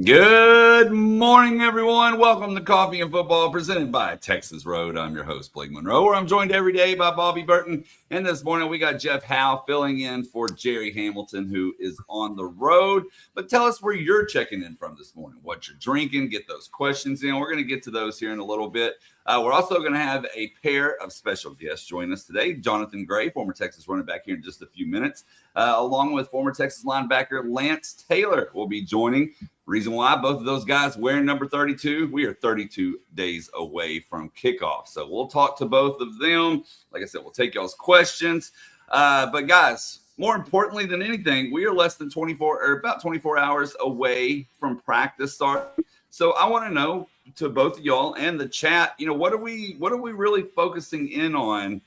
Good morning, everyone. Welcome to Coffee and Football, presented by Texas Road. I'm your host, Blake Monroe, where I'm joined every day by Bobby Burton. And this morning, we got Jeff Howe filling in for Jerry Hamilton, who is on the road. But tell us where you're checking in from this morning, what you're drinking, get those questions in. We're going to get to those here in a little bit. We're also going to have a pair of special guests join us today. Johnathan Gray, former Texas running back, here in just a few minutes, along with former Texas linebacker Lance Taylor will be joining. Reason why, both of those guys wearing number 32. We are 32 days away from kickoff. So we'll talk to both of them. Like I said, we'll take y'all's questions. But guys, more importantly than anything, we are less than about 24 hours away from practice starting. So I want to know, to both of y'all and the chat, what are we really focusing in on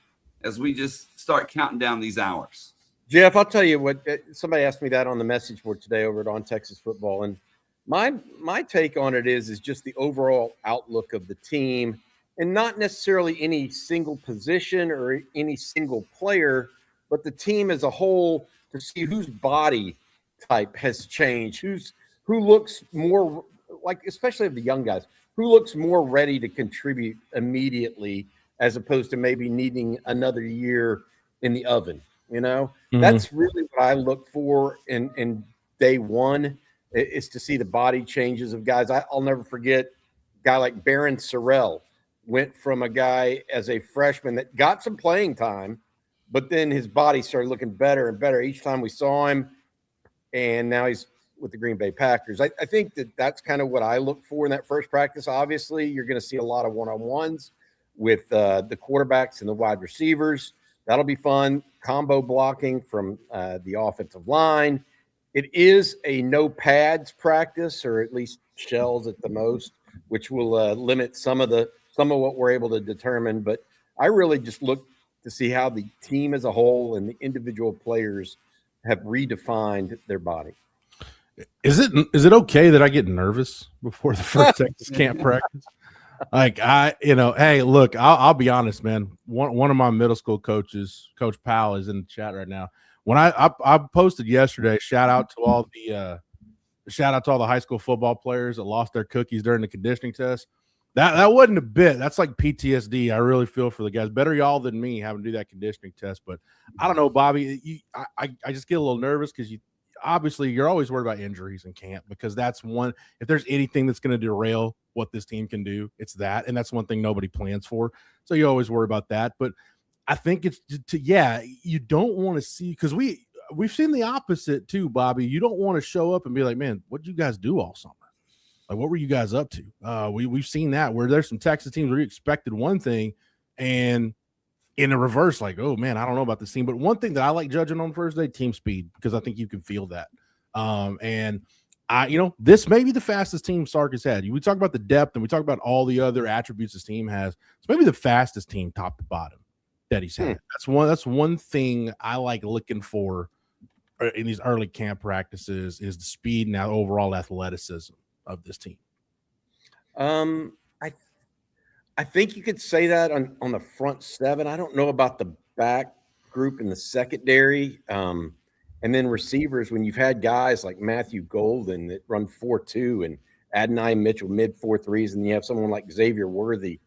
as we just start counting down these hours? Jeff, I'll tell you what, somebody asked me that on the message board today over at On Texas Football, and my take on it is just the overall outlook of the team, and not necessarily any single position or any single player, but the team as a whole, to see whose body type has changed, who looks more like, especially of the young guys, who looks more ready to contribute immediately as opposed to maybe needing another year in the oven. That's really what I look for in day one, is to see the body changes of guys. I'll never forget a guy like Barron Sorrell went from a guy as a freshman that got some playing time, but then his body started looking better and better each time we saw him. And now he's with the Green Bay Packers. I think that's kind of what I look for in that first practice. Obviously, you're going to see a lot of one-on-ones with the quarterbacks and the wide receivers. That'll be fun. Combo blocking from the offensive line. It is a no pads practice, or at least shells at the most, which will limit some of what we're able to determine. But I really just look to see how the team as a whole and the individual players have redefined their body. Is it okay that I get nervous before the first Texas camp practice? Hey, look, I'll be honest, man. One of my middle school coaches, Coach Powell, is in the chat right now. When I posted yesterday, shout out to all the high school football players that lost their cookies during the conditioning test. That wasn't a bit. That's like PTSD. I really feel for the guys. Better y'all than me having to do that conditioning test. But I don't know, Bobby. I just get a little nervous because you're always worried about injuries in camp, because that's one. If there's anything that's going to derail what this team can do, it's that, and that's one thing nobody plans for. So you always worry about that. But I think it's you don't want to see, because we've seen the opposite too, Bobby. You don't want to show up and be like, man, what did you guys do all summer? Like, what were you guys up to? We've seen that where there's some Texas teams where you expected one thing, and in the reverse, like, oh man, I don't know about this team. But one thing that I like judging on first day, team speed, because I think you can feel that. And this may be the fastest team Sark has had. We talk about the depth and we talk about all the other attributes this team has. It's maybe the fastest team top to bottom that he's had. That's one thing I like looking for in these early camp practices, is the speed and overall athleticism of this team. I think you could say that on the front seven. I don't know about the back group in the secondary. And then receivers, when you've had guys like Matthew Golden that run 4.2 and Adonai Mitchell mid 4.3s, and you have someone like Xavier Worthy.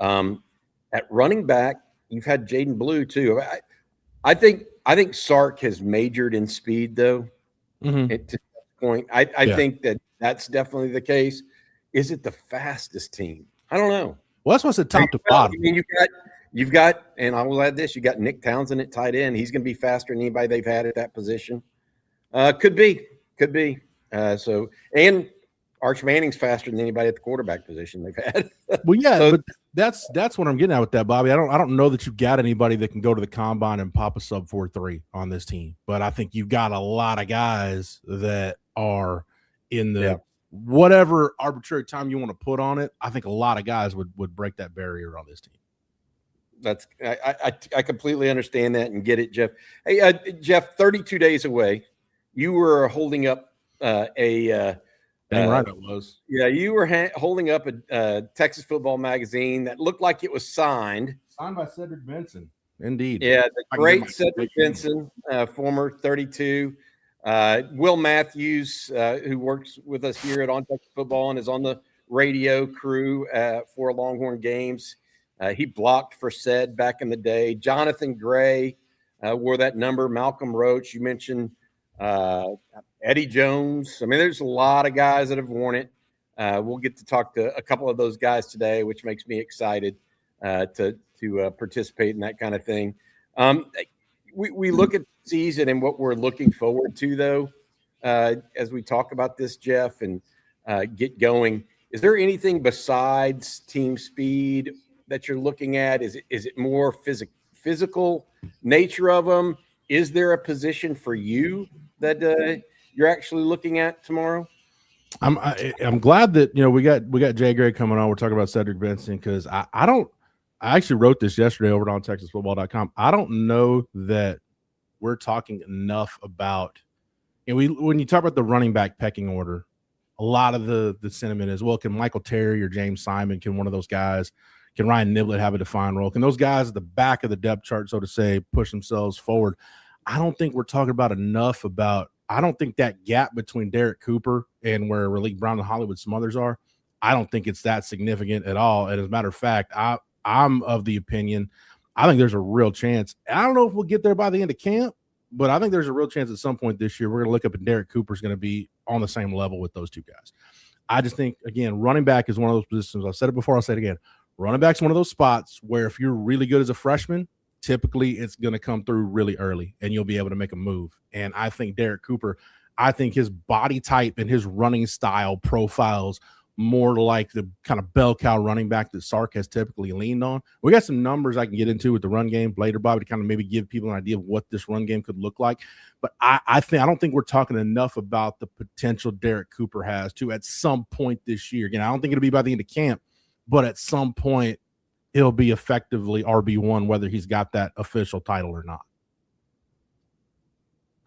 At running back, you've had Jaden Blue too. I think Sark has majored in speed, though. To that point, I think that's definitely the case. Is it the fastest team? I don't know. Well, that's what's at top to bottom. I mean, you've got, and I will add this: you got Nick Townsend at tight end. He's going to be faster than anybody they've had at that position. Could be. And Arch Manning's faster than anybody at the quarterback position they've had. Well, yeah, but that's what I'm getting at with that, Bobby. I don't know that you've got anybody that can go to the combine and pop a sub 4.3 on this team, but I think you've got a lot of guys that are in the whatever arbitrary time you want to put on it. I think a lot of guys would break that barrier on this team. I completely understand that and get it, Jeff. Hey, Jeff, 32 days away. You were holding up Dang right it was. Yeah, you were holding up a Texas football magazine that looked like it was signed. Signed by Cedric Benson. Indeed. Yeah, the great Cedric Benson, former 32. Will Matthews, who works with us here at On Texas Football and is on the radio crew for Longhorn games. He blocked for said back in the day. Johnathan Gray wore that number. Malcolm Roach, you mentioned Eddie Jones. I mean, there's a lot of guys that have worn it. We'll get to talk to a couple of those guys today, which makes me excited to participate in that kind of thing. We look at the season and what we're looking forward to, though, as we talk about this, Jeff, and get going. Is there anything besides team speed that you're looking at? Is it more physical nature of them? Is there a position for you that you're actually looking at tomorrow? I'm glad that we got Jay Gray coming on. We're talking about Cedric Benson because I actually wrote this yesterday over on TexasFootball.com. I don't know that we're talking enough about when you talk about the running back pecking order. A lot of the sentiment is, well, can Michael Terry or James Simon, can one of those guys, can Ryan Niblett have a defined role? Can those guys at the back of the depth chart, so to say, push themselves forward? I don't think we're talking about enough about – I don't think that gap between Derek Cooper and where Raleek Brown and Hollywood Smothers are, I don't think it's that significant at all. And as a matter of fact, I'm of the opinion, I think there's a real chance. I don't know if we'll get there by the end of camp, but I think there's a real chance at some point this year we're going to look up and Derek Cooper's going to be on the same level with those two guys. I just think, again, running back is one of those positions. I've said it before, I'll say it again. Running back's one of those spots where if you're really good as a freshman, typically it's going to come through really early and you'll be able to make a move. And I think Derek Cooper, I think his body type and his running style profiles more like the kind of bell cow running back that Sark has typically leaned on. We got some numbers I can get into with the run game later, Bobby, to kind of maybe give people an idea of what this run game could look like. But I don't think we're talking enough about the potential Derek Cooper has to at some point this year. Again, I don't think it'll be by the end of camp, but at some point he'll be effectively RB1, whether he's got that official title or not.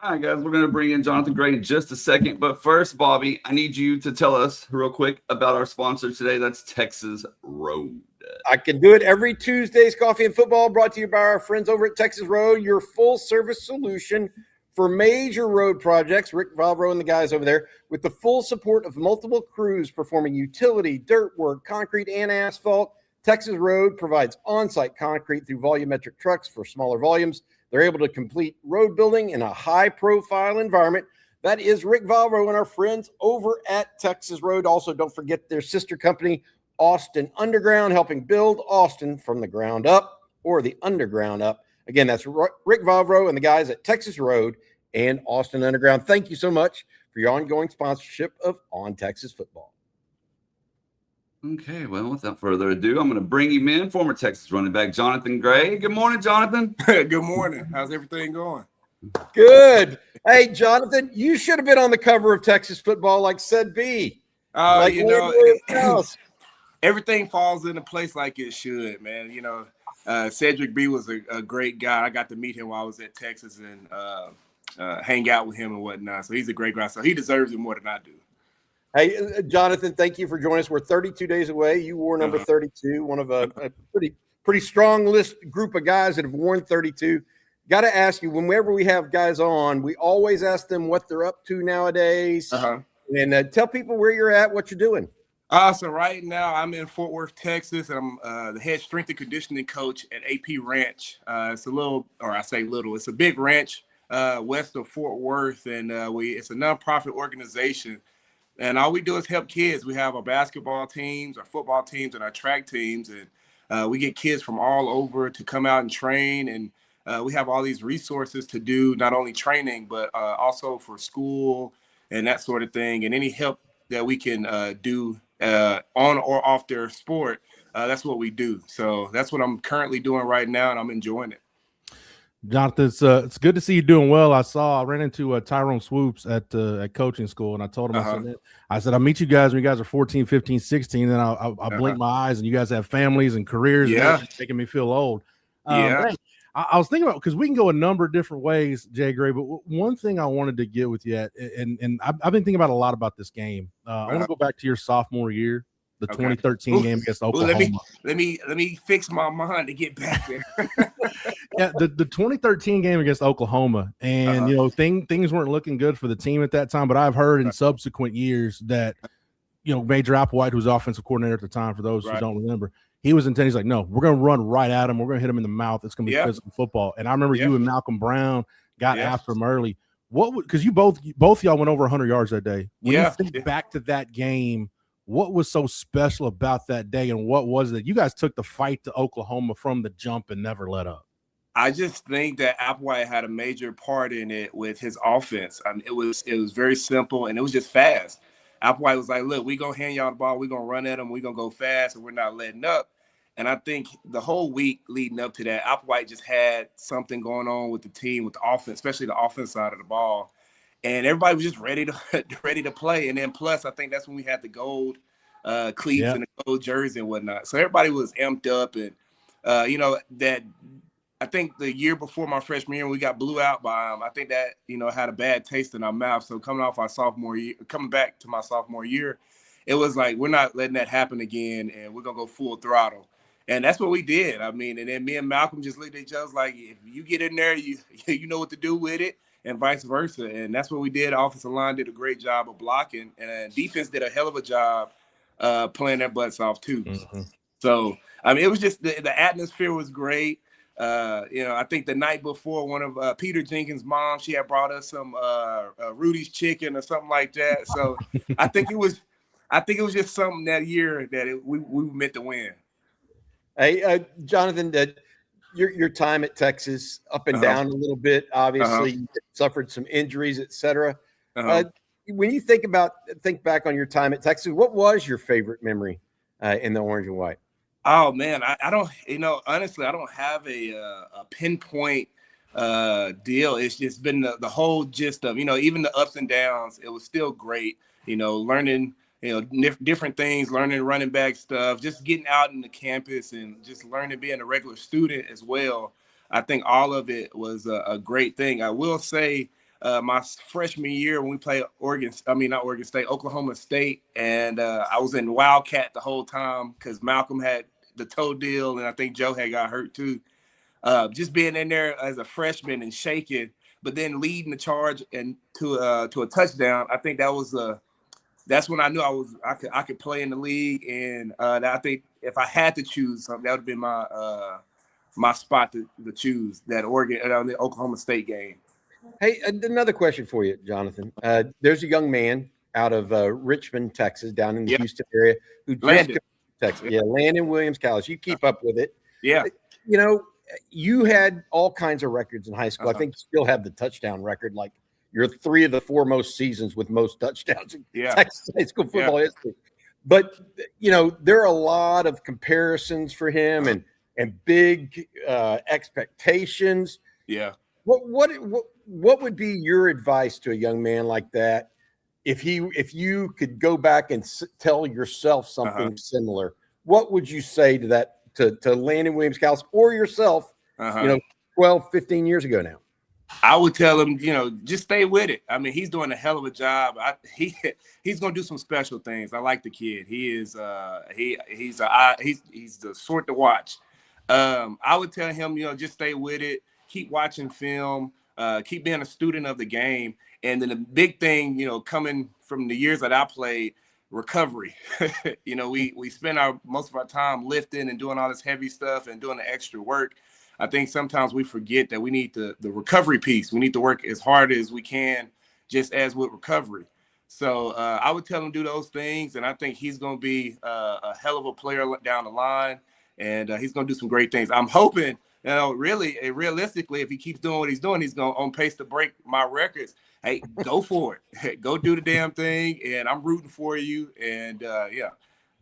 All right, guys, we're going to bring in Johnathan Gray in just a second. But first, Bobby, I need you to tell us real quick about our sponsor today. That's Texas Road. I can do it every Tuesday's Coffee and Football, brought to you by our friends over at Texas Road, your full-service solution for major road projects. Rick Valbro and the guys over there, with the full support of multiple crews performing utility, dirt work, concrete, and asphalt. Texas Road provides on-site concrete through volumetric trucks for smaller volumes. They're able to complete road building in a high-profile environment. That is Rick Valro and our friends over at Texas Road. Also, don't forget their sister company, Austin Underground, helping build Austin from the ground up or the underground up. Again, that's Rick Valro and the guys at Texas Road and Austin Underground. Thank you so much for your ongoing sponsorship of On Texas Football. Okay, well, without further ado, I'm going to bring him in, former Texas running back Johnathan Gray. Good morning, Johnathan. Good morning. How's everything going? Good. Hey, Johnathan, you should have been on the cover of Texas Football like said B. Like everything falls into place like it should, man. Cedric B was a great guy. I got to meet him while I was at Texas and hang out with him and whatnot. So he's a great guy. So he deserves it more than I do. Hey, Johnathan, thank you for joining us. We're 32 days away. You wore number 32, one of a pretty strong list group of guys that have worn 32. Got to ask you, whenever we have guys on, we always ask them what they're up to nowadays. And tell people where you're at, what you're doing. So right now I'm in Fort Worth, Texas, and I'm the head strength and conditioning coach at AP Ranch. It's a big ranch west of Fort Worth, and it's a nonprofit organization. And all we do is help kids. We have our basketball teams, our football teams, and our track teams. And we get kids from all over to come out and train. And we have all these resources to do not only training, but also for school and that sort of thing. And any help that we can do on or off their sport, that's what we do. So that's what I'm currently doing right now, and I'm enjoying it. Johnathan, it's good to see you doing well. I ran into Tyrone Swoops at coaching school, and I told him, I said, I'll meet you guys when you guys are 14, 15, 16, and I'll blink my eyes, and you guys have families and careers. Yeah. And making me feel old. I was thinking about, because we can go a number of different ways, Jay Gray, but one thing I wanted to get with you, and I've been thinking about a lot about this game. I want to go back to your sophomore year the Okay. 2013 game against Oklahoma. Let me fix my mind to get back there. Yeah, the 2013 game against Oklahoma, and you know things weren't looking good for the team at that time. But I've heard in subsequent years that Major Applewhite, who was offensive coordinator at the time, for those who don't remember, he was intending. He's like, no, we're going to run right at him. We're going to hit him in the mouth. It's going to be physical football. And I remember you and Malcolm Brown got after him early. Because you both y'all went over 100 yards that day. When you think back to that game, what was so special about that day, and what was it? You guys took the fight to Oklahoma from the jump and never let up. I just think that Applewhite had a major part in it with his offense. I mean, it was very simple, and it was just fast. Applewhite was like, look, we're going to hand y'all the ball. We're going to run at them. We're going to go fast, and we're not letting up. And I think the whole week leading up to that, Applewhite just had something going on with the team, with the offense, especially the offense side of the ball. And everybody was just ready to play. And then plus, I think that's when we had the gold cleats and the gold jersey and whatnot. So everybody was amped up. And, that I think the year before my freshman year, we got blew out by them. I think that, had a bad taste in our mouth. So coming back to my sophomore year, it was like, we're not letting that happen again, and we're going to go full throttle. And that's what we did. I mean, and then me and Malcolm just looked at each other like, if you get in there, you know what to do with it, and vice versa. And that's what we did. The offensive line did a great job of blocking, and defense did a hell of a job playing their butts off too. Mm-hmm. So, I mean, it was just the atmosphere was great. I think the night before, one of Peter Jenkins' mom, she had brought us some Rudy's chicken or something like that. So I think it was just something that year that we meant to win. Hey, Johnathan, your time at Texas, up and down a little bit, obviously, you suffered some injuries, etc. When you think back on your time at Texas, what was your favorite memory in the orange and white? Oh man, I don't, honestly, I don't have a pinpoint deal. It's just been the whole gist of, even the ups and downs. It was still great, learning, different things, learning running back stuff, just getting out in the campus and just learning being a regular student as well. I think all of it was a great thing. I will say my freshman year when we played Oklahoma State, and I was in Wildcat the whole time because Malcolm had the toe deal, and I think Joe had got hurt too. Just being in there as a freshman and shaking, but then leading the charge and to a touchdown. I think that's when I knew I could play in the league, and I think if I had to choose something, that would have been my spot to choose, that the Oklahoma State game. Hey, another question for you, Johnathan. There's a young man out of Richmond, Texas, down in the Houston area, who just Texas. Yeah, Landon Williams College. You keep up with it. Yeah. You had all kinds of records in high school. I think you still have the touchdown record. Like, you're 3 of the 4 most seasons with most touchdowns in Texas high school football history. But, there are a lot of comparisons for him and big expectations. Yeah. What would be your advice to a young man like that if you could go back and tell yourself something similar? What would you say to that to Landon Williams Callis or yourself 12, 15 years ago now? I would tell him, just stay with it. I mean, he's doing a hell of a job. He's going to do some special things. I like the kid. He is he's the sort to watch. I would tell him, just stay with it. Keep watching film. Keep being a student of the game. And then the big thing, coming from the years that I played, recovery. We spend most of our time lifting and doing all this heavy stuff and doing the extra work. I think sometimes we forget that we need the recovery piece. We need to work as hard as we can, just as with recovery. So I would tell him do those things, and I think he's going to be a hell of a player down the line, and he's going to do some great things. I'm hoping, realistically, if he keeps doing what he's doing, he's going on pace to break my records. Hey, go for it. Go do the damn thing, and I'm rooting for you. And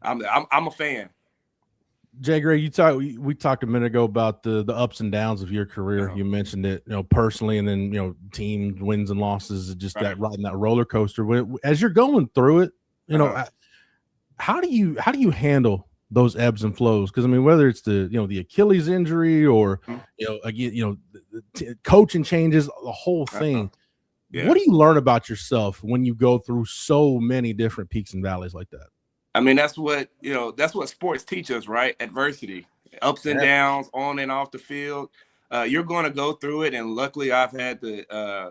I'm a fan. Jay Gray, we talked a minute ago about the ups and downs of your career. You mentioned it, personally, and then team wins and losses, just that riding that roller coaster. As you're going through it, how do you handle those ebbs and flows? Because whether it's the Achilles injury or coaching changes, the whole thing. What do you learn about yourself when you go through so many different peaks and valleys like that? I mean, that's what sports teach us, right? Adversity, ups and downs, on and off the field. You're going to go through it, and luckily, I've had the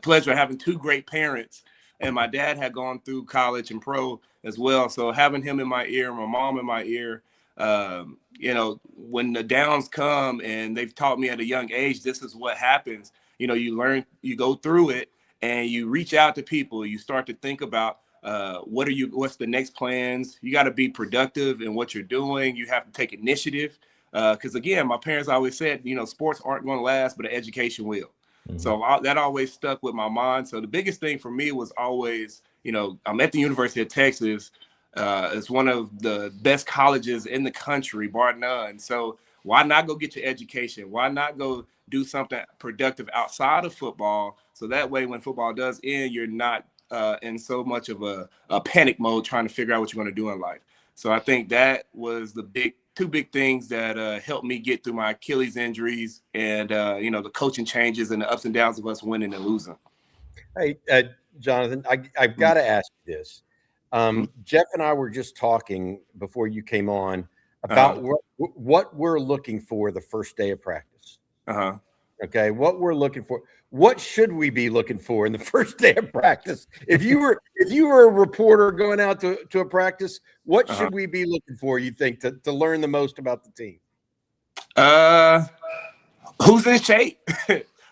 pleasure of having two great parents, and my dad had gone through college and pro as well. So having him in my ear, my mom in my ear, when the downs come, and they've taught me at a young age, this is what happens. You learn, you go through it, and you reach out to people. You start to think about what's the next plans. You got to be productive in what you're doing. You have to take initiative. Because again, my parents always said, sports aren't going to last, but education will. Mm-hmm. So that always stuck with my mind. So the biggest thing for me was always, I'm at the University of Texas. It's one of the best colleges in the country, bar none. So why not go get your education? Why not go do something productive outside of football? So that way, when football does end, you're not in so much of a panic mode trying to figure out what you're going to do in life. So I think that was the two big things that helped me get through my Achilles injuries and, the coaching changes and the ups and downs of us winning and losing. Hey, Johnathan, I've got to ask you this. Jeff and I were just talking before you came on about what we're looking for the first day of practice. Okay, what we're looking for. What should we be looking for in the first day of practice? If you were a reporter going out to a practice, what should we be looking for, you think, to learn the most about the team? Who's in shape?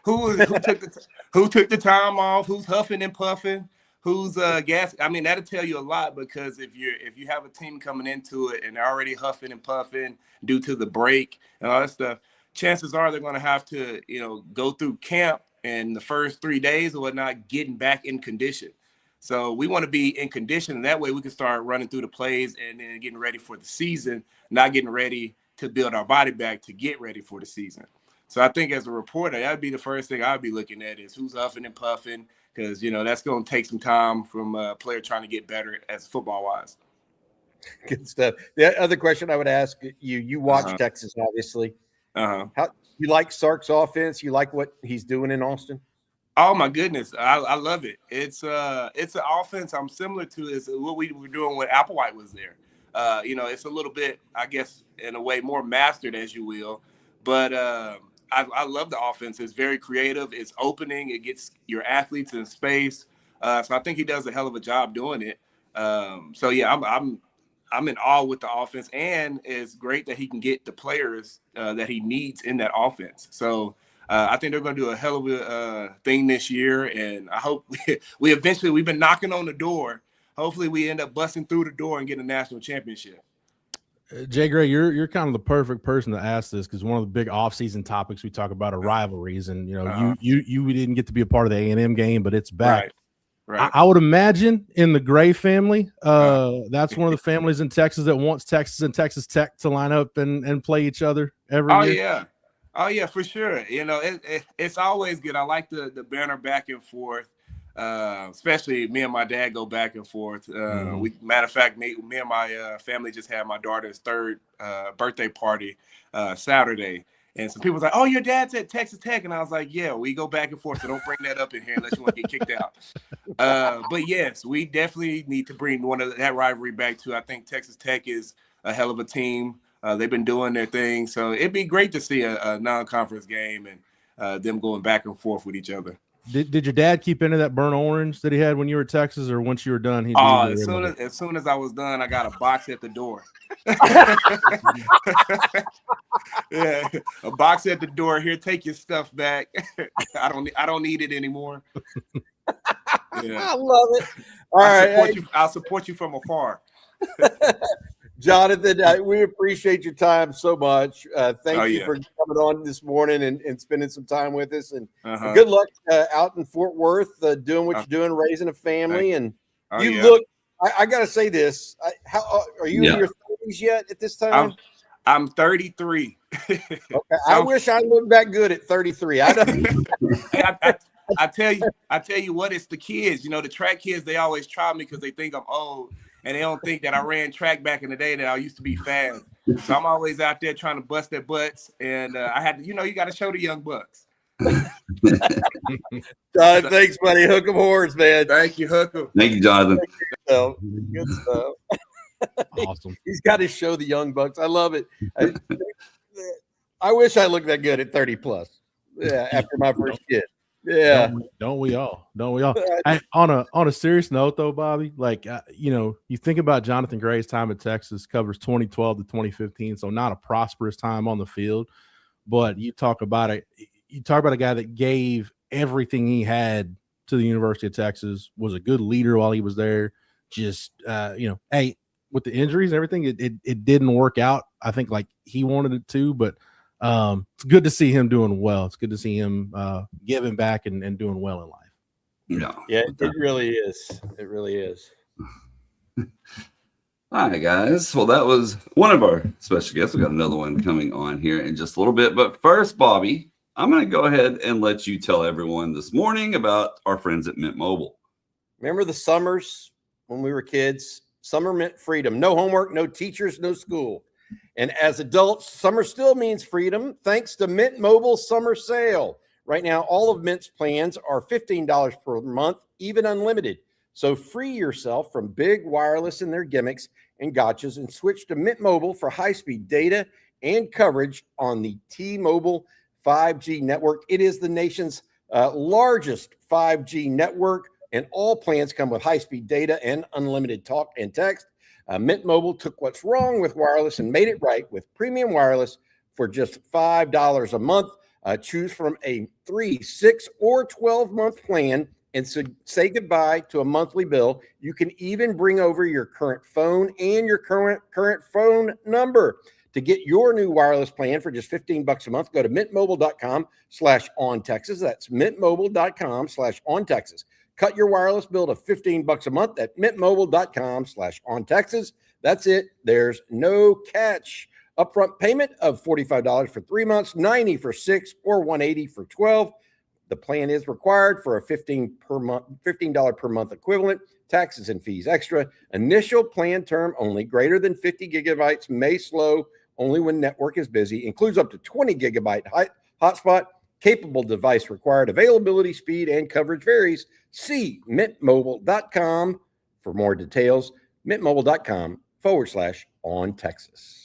who took the time off? Who's huffing and puffing? Who's gas? I mean, that'll tell you a lot, because if you have a team coming into it and they're already huffing and puffing due to the break and all that stuff, chances are they're going to have to, go through camp in the first 3 days or whatnot, getting back in condition. So we want to be in condition, and that way we can start running through the plays and then getting ready for the season, not getting ready to build our body back to get ready for the season. So I think as a reporter, that'd be the first thing I'd be looking at is who's huffing and puffing, because, that's going to take some time from a player trying to get better as football-wise. Good stuff. The other question I would ask you watch Texas, obviously. How you like Sark's offense? You like what he's doing in Austin? Oh my goodness, I love it. It's an offense I'm similar to is what we were doing when Applewhite was there. It's a little bit, I guess, in a way more mastered, as you will. But I love the offense. It's very creative. It's opening. It gets your athletes in space. So I think he does a hell of a job doing it. So yeah, I'm in awe with the offense, and it's great that he can get the players that he needs in that offense. So I think they're going to do a hell of a thing this year, and I hope we've been knocking on the door. Hopefully we end up busting through the door and get a national championship. Jay Gray, you're kind of the perfect person to ask this, because one of the big offseason topics we talk about are rivalries, and you didn't get to be a part of the A&M game, but it's back. Right. I would imagine in the Gray family, that's one of the families in Texas that wants Texas and Texas Tech to line up and play each other every year. Oh yeah, for sure. It's always good. I like the banner back and forth. Especially me and my dad go back and forth. Matter of fact, me and my family just had my daughter's third birthday party Saturday. And some people was like, "Oh, your dad's at Texas Tech," and I was like, "Yeah, we go back and forth, so don't bring that up in here unless you want to get kicked out." But yes, we definitely need to bring that rivalry back too. I think Texas Tech is a hell of a team. They've been doing their thing, so it'd be great to see a non-conference game and them going back and forth with each other. Did your dad keep into that burnt orange that he had when you were at Texas, or once you were done? As soon as I was done, I got a box at the door. Yeah, a box at the door. Here, take your stuff back. I don't need it anymore. Yeah. I love it. All right, I'll support you from afar. Johnathan, we appreciate your time so much. Thank you for coming on this morning and spending some time with us. And good luck out in Fort Worth, doing what you're doing, raising a family. And look, I got to say this. How are you in your 30s yet at this time? I'm 33. Okay. I wish I looked that good at 33. I don't. I tell you what, it's the kids. The track kids, they always try me because they think I'm old. And they don't think that I ran track back in the day, that I used to be fast. So I'm always out there trying to bust their butts. And I had to, you got to show the young bucks. Thanks, buddy. Hook 'em horns, man. Thank you, Hook 'em. Thank you, Johnathan. Good stuff. Awesome. He's got to show the young bucks. I love it. I wish I looked that good at 30 plus. Yeah, after my first kid. Yeah. Don't we all? Hey, on a serious note, though, Bobby, like you think about Johnathan Gray's time at Texas, covers 2012 to 2015, so not a prosperous time on the field. But you talk about a guy that gave everything he had to the University of Texas, was a good leader while he was there. Just hey, with the injuries and everything, it didn't work out, I think, like he wanted it to, but it's good to see him doing well. It's good to see him giving back and doing well in life. Yeah, it really is. It really is. All right, guys. Well, that was one of our special guests. We got another one coming on here in just a little bit. But first, Bobby, I'm going to go ahead and let you tell everyone this morning about our friends at Mint Mobile. Remember the summers when we were kids? Summer meant freedom. No homework, no teachers, no school. And as adults, summer still means freedom thanks to Mint Mobile Summer Sale. Right now, all of Mint's plans are $15 per month, even unlimited. So free yourself from big wireless and their gimmicks and gotchas and switch to Mint Mobile for high-speed data and coverage on the T-Mobile 5G network. It is the nation's largest 5G network, and all plans come with high-speed data and unlimited talk and text. Mint Mobile took what's wrong with wireless and made it right with premium wireless for just $5 a month. Choose from a 3, 6, or 12-month plan and so say goodbye to a monthly bill. You can even bring over your current phone and your current phone number. To get your new wireless plan for just $15 a month, go to mintmobile.com/ontexas. That's mintmobile.com/ontexas. Cut your wireless bill to $15 a month at mintmobile.com/ontexas. That's it. There's no catch. Upfront payment of $45 for 3 months, $90 for 6, or $180 for 12. The plan is required for a $15 per month equivalent, taxes and fees extra. Initial plan term only. Greater than 50 gigabytes may slow only when network is busy. Includes up to 20 gigabyte hotspot. Capable device required. Availability, speed, and coverage varies. See mintmobile.com for more details. mintmobile.com/ontexas.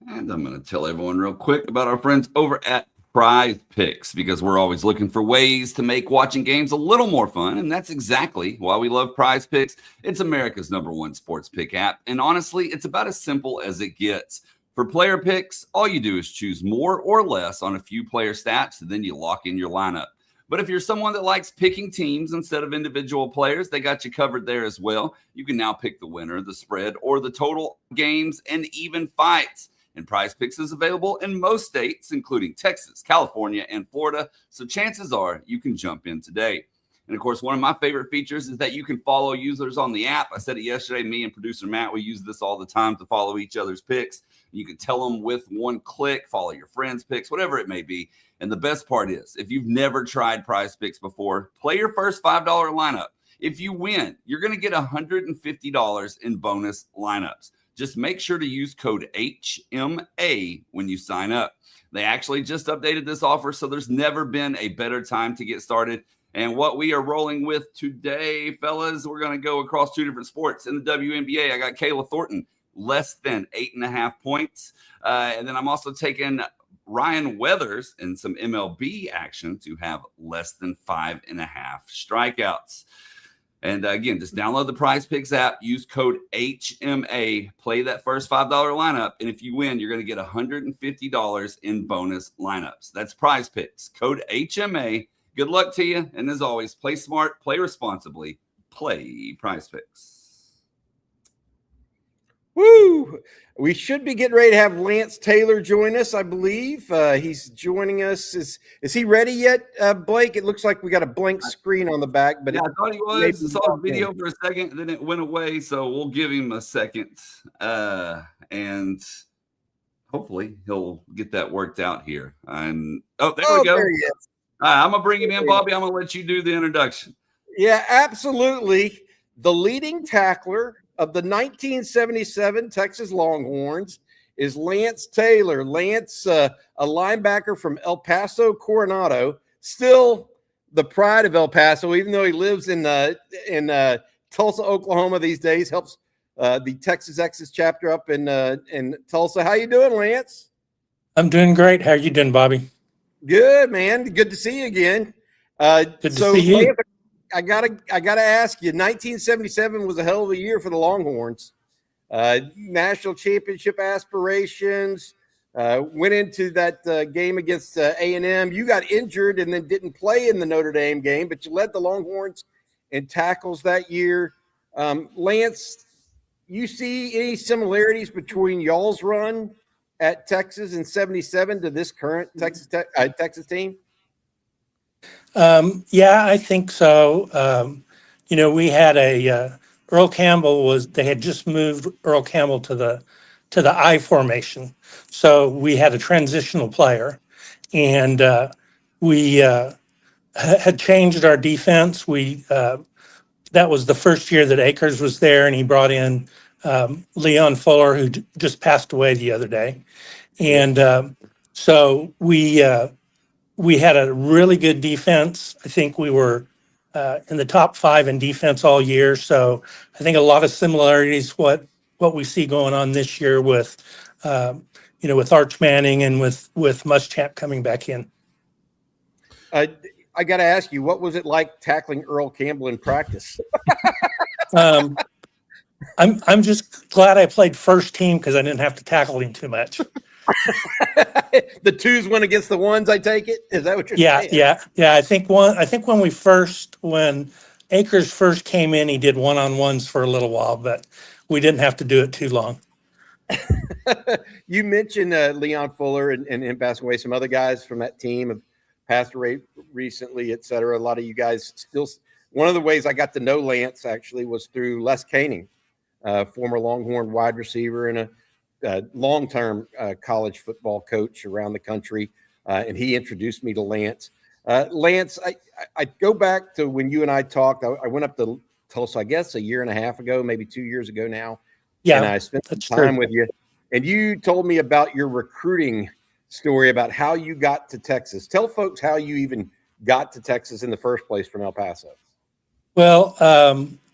And I'm going to tell everyone real quick about our friends over at Prize Picks, because we're always looking for ways to make watching games a little more fun. And that's exactly why we love Prize Picks. It's America's #1 sports pick app. And honestly, it's about as simple as it gets. For player picks, all you do is choose more or less on a few player stats, and then you lock in your lineup. But if you're someone that likes picking teams instead of individual players, they got you covered there as well. You can now pick the winner, the spread, or the total games and even fights. And Prize Picks is available in most states, including Texas, California, and Florida. So chances are you can jump in today. And of course, one of my favorite features is that you can follow users on the app. I said it yesterday. Me and producer Matt, we use this all the time to follow each other's picks. You can tell them with one click, follow your friends' picks, whatever it may be. And the best part is, if you've never tried Prize Picks before, play your first $5 lineup. If you win, you're going to get $150 in bonus lineups. Just make sure to use code HMA when you sign up. They actually just updated this offer, so there's never been a better time to get started. And what we are rolling with today, fellas, we're going to go across 2 different sports. In the WNBA, I got Kayla Thornton, less than 8.5 points. And then I'm also taking Ryan Weathers in some MLB action to have less than 5.5 strikeouts. And again, just download the Prize Picks app, use code HMA, play that first $5 lineup, and if you win, you're going to get $150 in bonus lineups. That's Prize Picks, code HMA. Good luck to you, and as always, play smart, play responsibly, play Prize Picks. Woo! We should be getting ready to have Lance Taylor join us, I believe. He's joining us. Is he ready yet, Blake? It looks like we got a blank screen on the back. But yeah, I thought he was. I saw the video for a second, and then it went away. So we'll give him a second. And hopefully he'll get that worked out here. There we go. There he is. I'm going to bring him in, Bobby. I'm going to let you do the introduction. Yeah, absolutely. The leading tackler of the 1977 Texas Longhorns is Lance Taylor. Lance, a linebacker from El Paso, Coronado, still the pride of El Paso, even though he lives in Tulsa, Oklahoma these days, helps the Texas Exes chapter up in Tulsa. How you doing, Lance? I'm doing great. How are you doing, Bobby? Good, man. Good to see you again. Good to see you. Lance, I gotta ask you. 1977 was a hell of a year for the Longhorns. National championship aspirations. Went into that game against A&M. You got injured and then didn't play in the Notre Dame game, but you led the Longhorns in tackles that year. Lance, you see any similarities between y'all's run at Texas in '77 to this current Texas team? Yeah, I think so. We had Earl Campbell they had just moved Earl Campbell to the I formation. So we had a transitional player, and we had changed our defense. That was the first year that Akers was there, and he brought in Leon Fuller, who just passed away the other day. And so we had a really good defense. I think we were in the top 5 in defense all year. So I think a lot of similarities what we see going on this year with with Arch Manning and with Muschamp coming back in. I got to ask you, what was it like tackling Earl Campbell in practice? I'm just glad I played first team because I didn't have to tackle him too much. The 2s went against the 1s, I take it. Is that what you're saying? Yeah. I think when Akers first came in, he did one-on-ones for a little while, but we didn't have to do it too long. You mentioned Leon Fuller and him passing away. Some other guys from that team have passed away recently, et cetera. A lot of you guys still. One of the ways I got to know Lance actually was through Les Koenig, former Longhorn wide receiver and a long-term college football coach around the country, and he introduced me to Lance. Lance, I go back to when you and I talked. I went up to Tulsa, I guess, a year and a half ago, maybe 2 years ago now. Yeah, and I spent some time with you, and you told me about your recruiting story about how you got to Texas. Tell folks how you even got to Texas in the first place from El Paso. Well,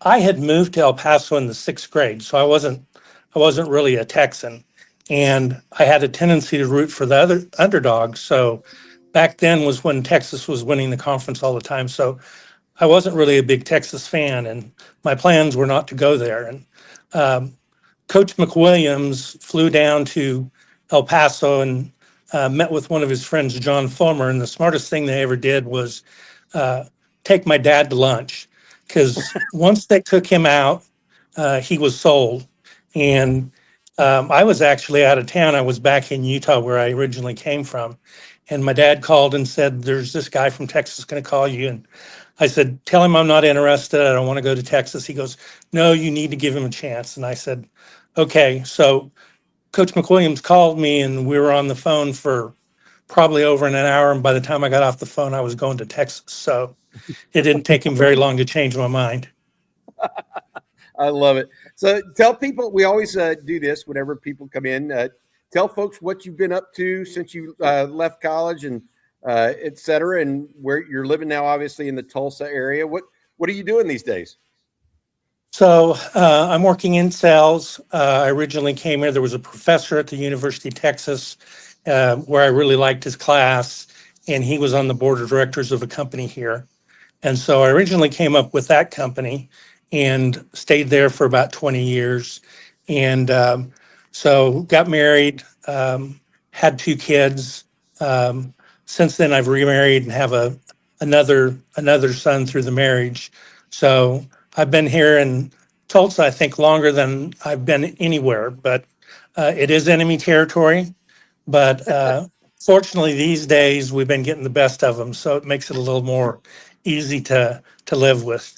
I had moved to El Paso in the 6th grade, so I wasn't really a Texan, and I had a tendency to root for the other underdogs. So back then was when Texas was winning the conference all the time. So I wasn't really a big Texas fan, and my plans were not to go there. And Coach McWilliams flew down to El Paso and met with one of his friends, John Fulmer, and the smartest thing they ever did was take my dad to lunch, because once they took him out, he was sold. And I was actually out of town. I was back in Utah where I originally came from. And my dad called and said, there's this guy from Texas going to call you. And I said, tell him I'm not interested. I don't want to go to Texas. He goes, no, you need to give him a chance. And I said, okay. So Coach McWilliams called me and we were on the phone for probably over an hour. And by the time I got off the phone, I was going to Texas. So it didn't take him very long to change my mind. I love it. So tell people, we always do this whenever people come in. Tell folks what you've been up to since you left college and et cetera, and where you're living now, obviously in the Tulsa area. What are you doing these days? So I'm working in sales. I originally came here. There was a professor at the University of Texas where I really liked his class, and he was on the board of directors of a company here. And so I originally came up with that company and stayed there for about 20 years. And so got married, had 2 kids. Since then, I've remarried and have another son through the marriage. So I've been here in Tulsa, I think, longer than I've been anywhere, but it is enemy territory. But fortunately, these days, we've been getting the best of them, so it makes it a little more easy to live with.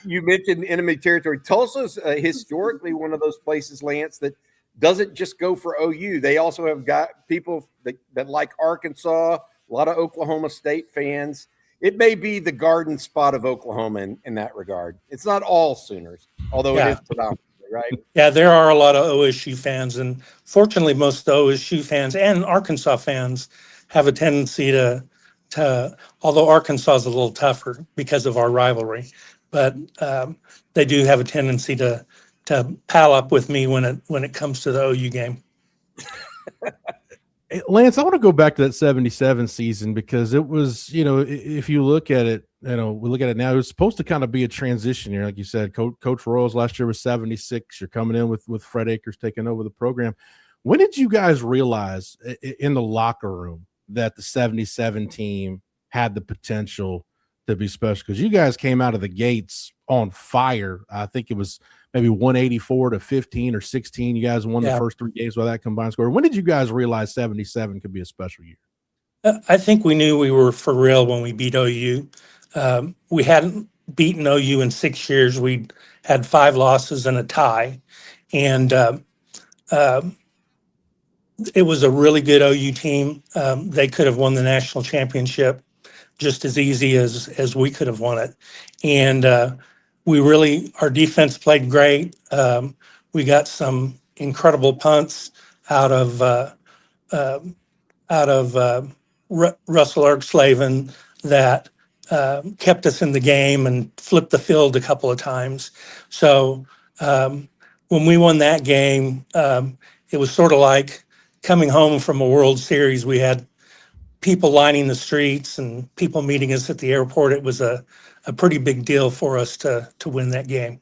You mentioned enemy territory. Tulsa's historically one of those places, Lance, that doesn't just go for OU. They also have got people that like Arkansas, a lot of Oklahoma State fans. It may be the garden spot of Oklahoma in that regard. It's not all Sooners, although it is predominantly, right? Yeah, there are a lot of OSU fans, and fortunately, most of the OSU fans and Arkansas fans have a tendency to although Arkansas is a little tougher because of our rivalry, but they do have a tendency to pal up with me when it comes to the OU game. Hey, Lance, I want to go back to that 77 season because it was, if you look at it, we look at it now, it was supposed to kind of be a transition year. Like you said, Coach Royals last year was 76. You're coming in with Fred Akers taking over the program. When did you guys realize in the locker room that the 77 team had the potential to be special? Because you guys came out of the gates on fire. I think it was maybe 184-15 or 16. You guys won the first 3 games by that combined score. When did you guys realize 77 could be a special year? I think we knew we were for real when we beat OU. We hadn't beaten OU in 6 years. We had 5 losses and a tie. And it was a really good OU team. They could have won the national championship just as easy as we could have won it. And our defense played great. We got some incredible punts out of Russell Erkslavin that kept us in the game and flipped the field a couple of times. So when we won that game, it was sort of like coming home from a World Series. We had people lining the streets and people meeting us at the airport. It was a pretty big deal for us to win that game.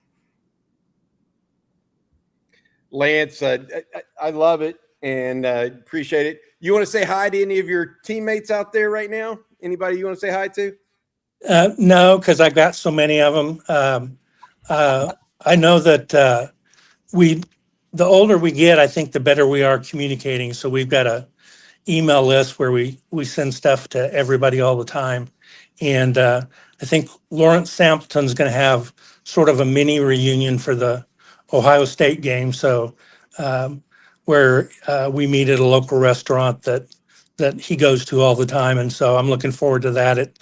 Lance, I love it and appreciate it. You want to say hi to any of your teammates out there right now? Anybody you want to say hi to? No, because I've got so many of them. I know that the older we get, I think the better we are communicating. So we've got a email list where we send stuff to everybody all the time. And I think Lawrence Sampleton's going to have sort of a mini reunion for the Ohio State game. So where we meet at a local restaurant that he goes to all the time. And so I'm looking forward to that. It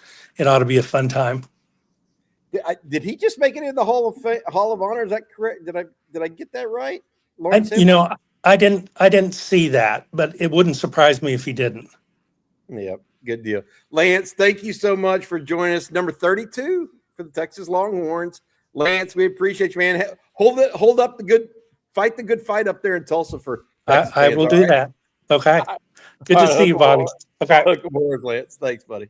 ought to be a fun time. Did he just make it in the Hall of Honor? Is that correct? Did I get that right? I didn't see that, but it wouldn't surprise me if he didn't. Yep, good deal. Lance, thank you so much for joining us. Number 32 for the Texas Longhorns. Lance, we appreciate you, man. Hold up the good fight up there in Tulsa for Texas I will do that. Okay. Good to see you, Bobby. Okay. Look forward, Lance. Thanks, buddy.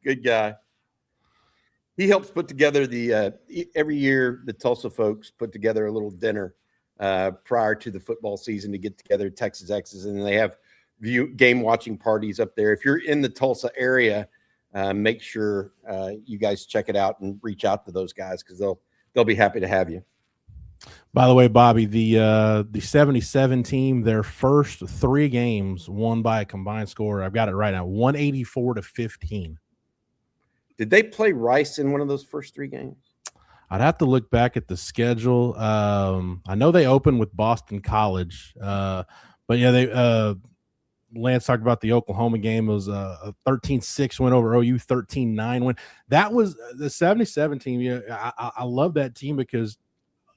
Good guy. He helps put together every year the Tulsa folks put together a little dinner prior to the football season to get together Texas X's, and they have game watching parties up there. If you're in the Tulsa area, make sure you guys check it out and reach out to those guys because they'll be happy to have you. By the way, Bobby, the 77 team, their first 3 games won by a combined score. I've got it right now, 184-15. Did they play Rice in one of those first 3 games? I'd have to look back at the schedule. I know they opened with Boston College, but yeah, Lance talked about the Oklahoma game. It was a 13-6 win over OU, 13-9 win. That was the 77 team. Yeah, I love that team because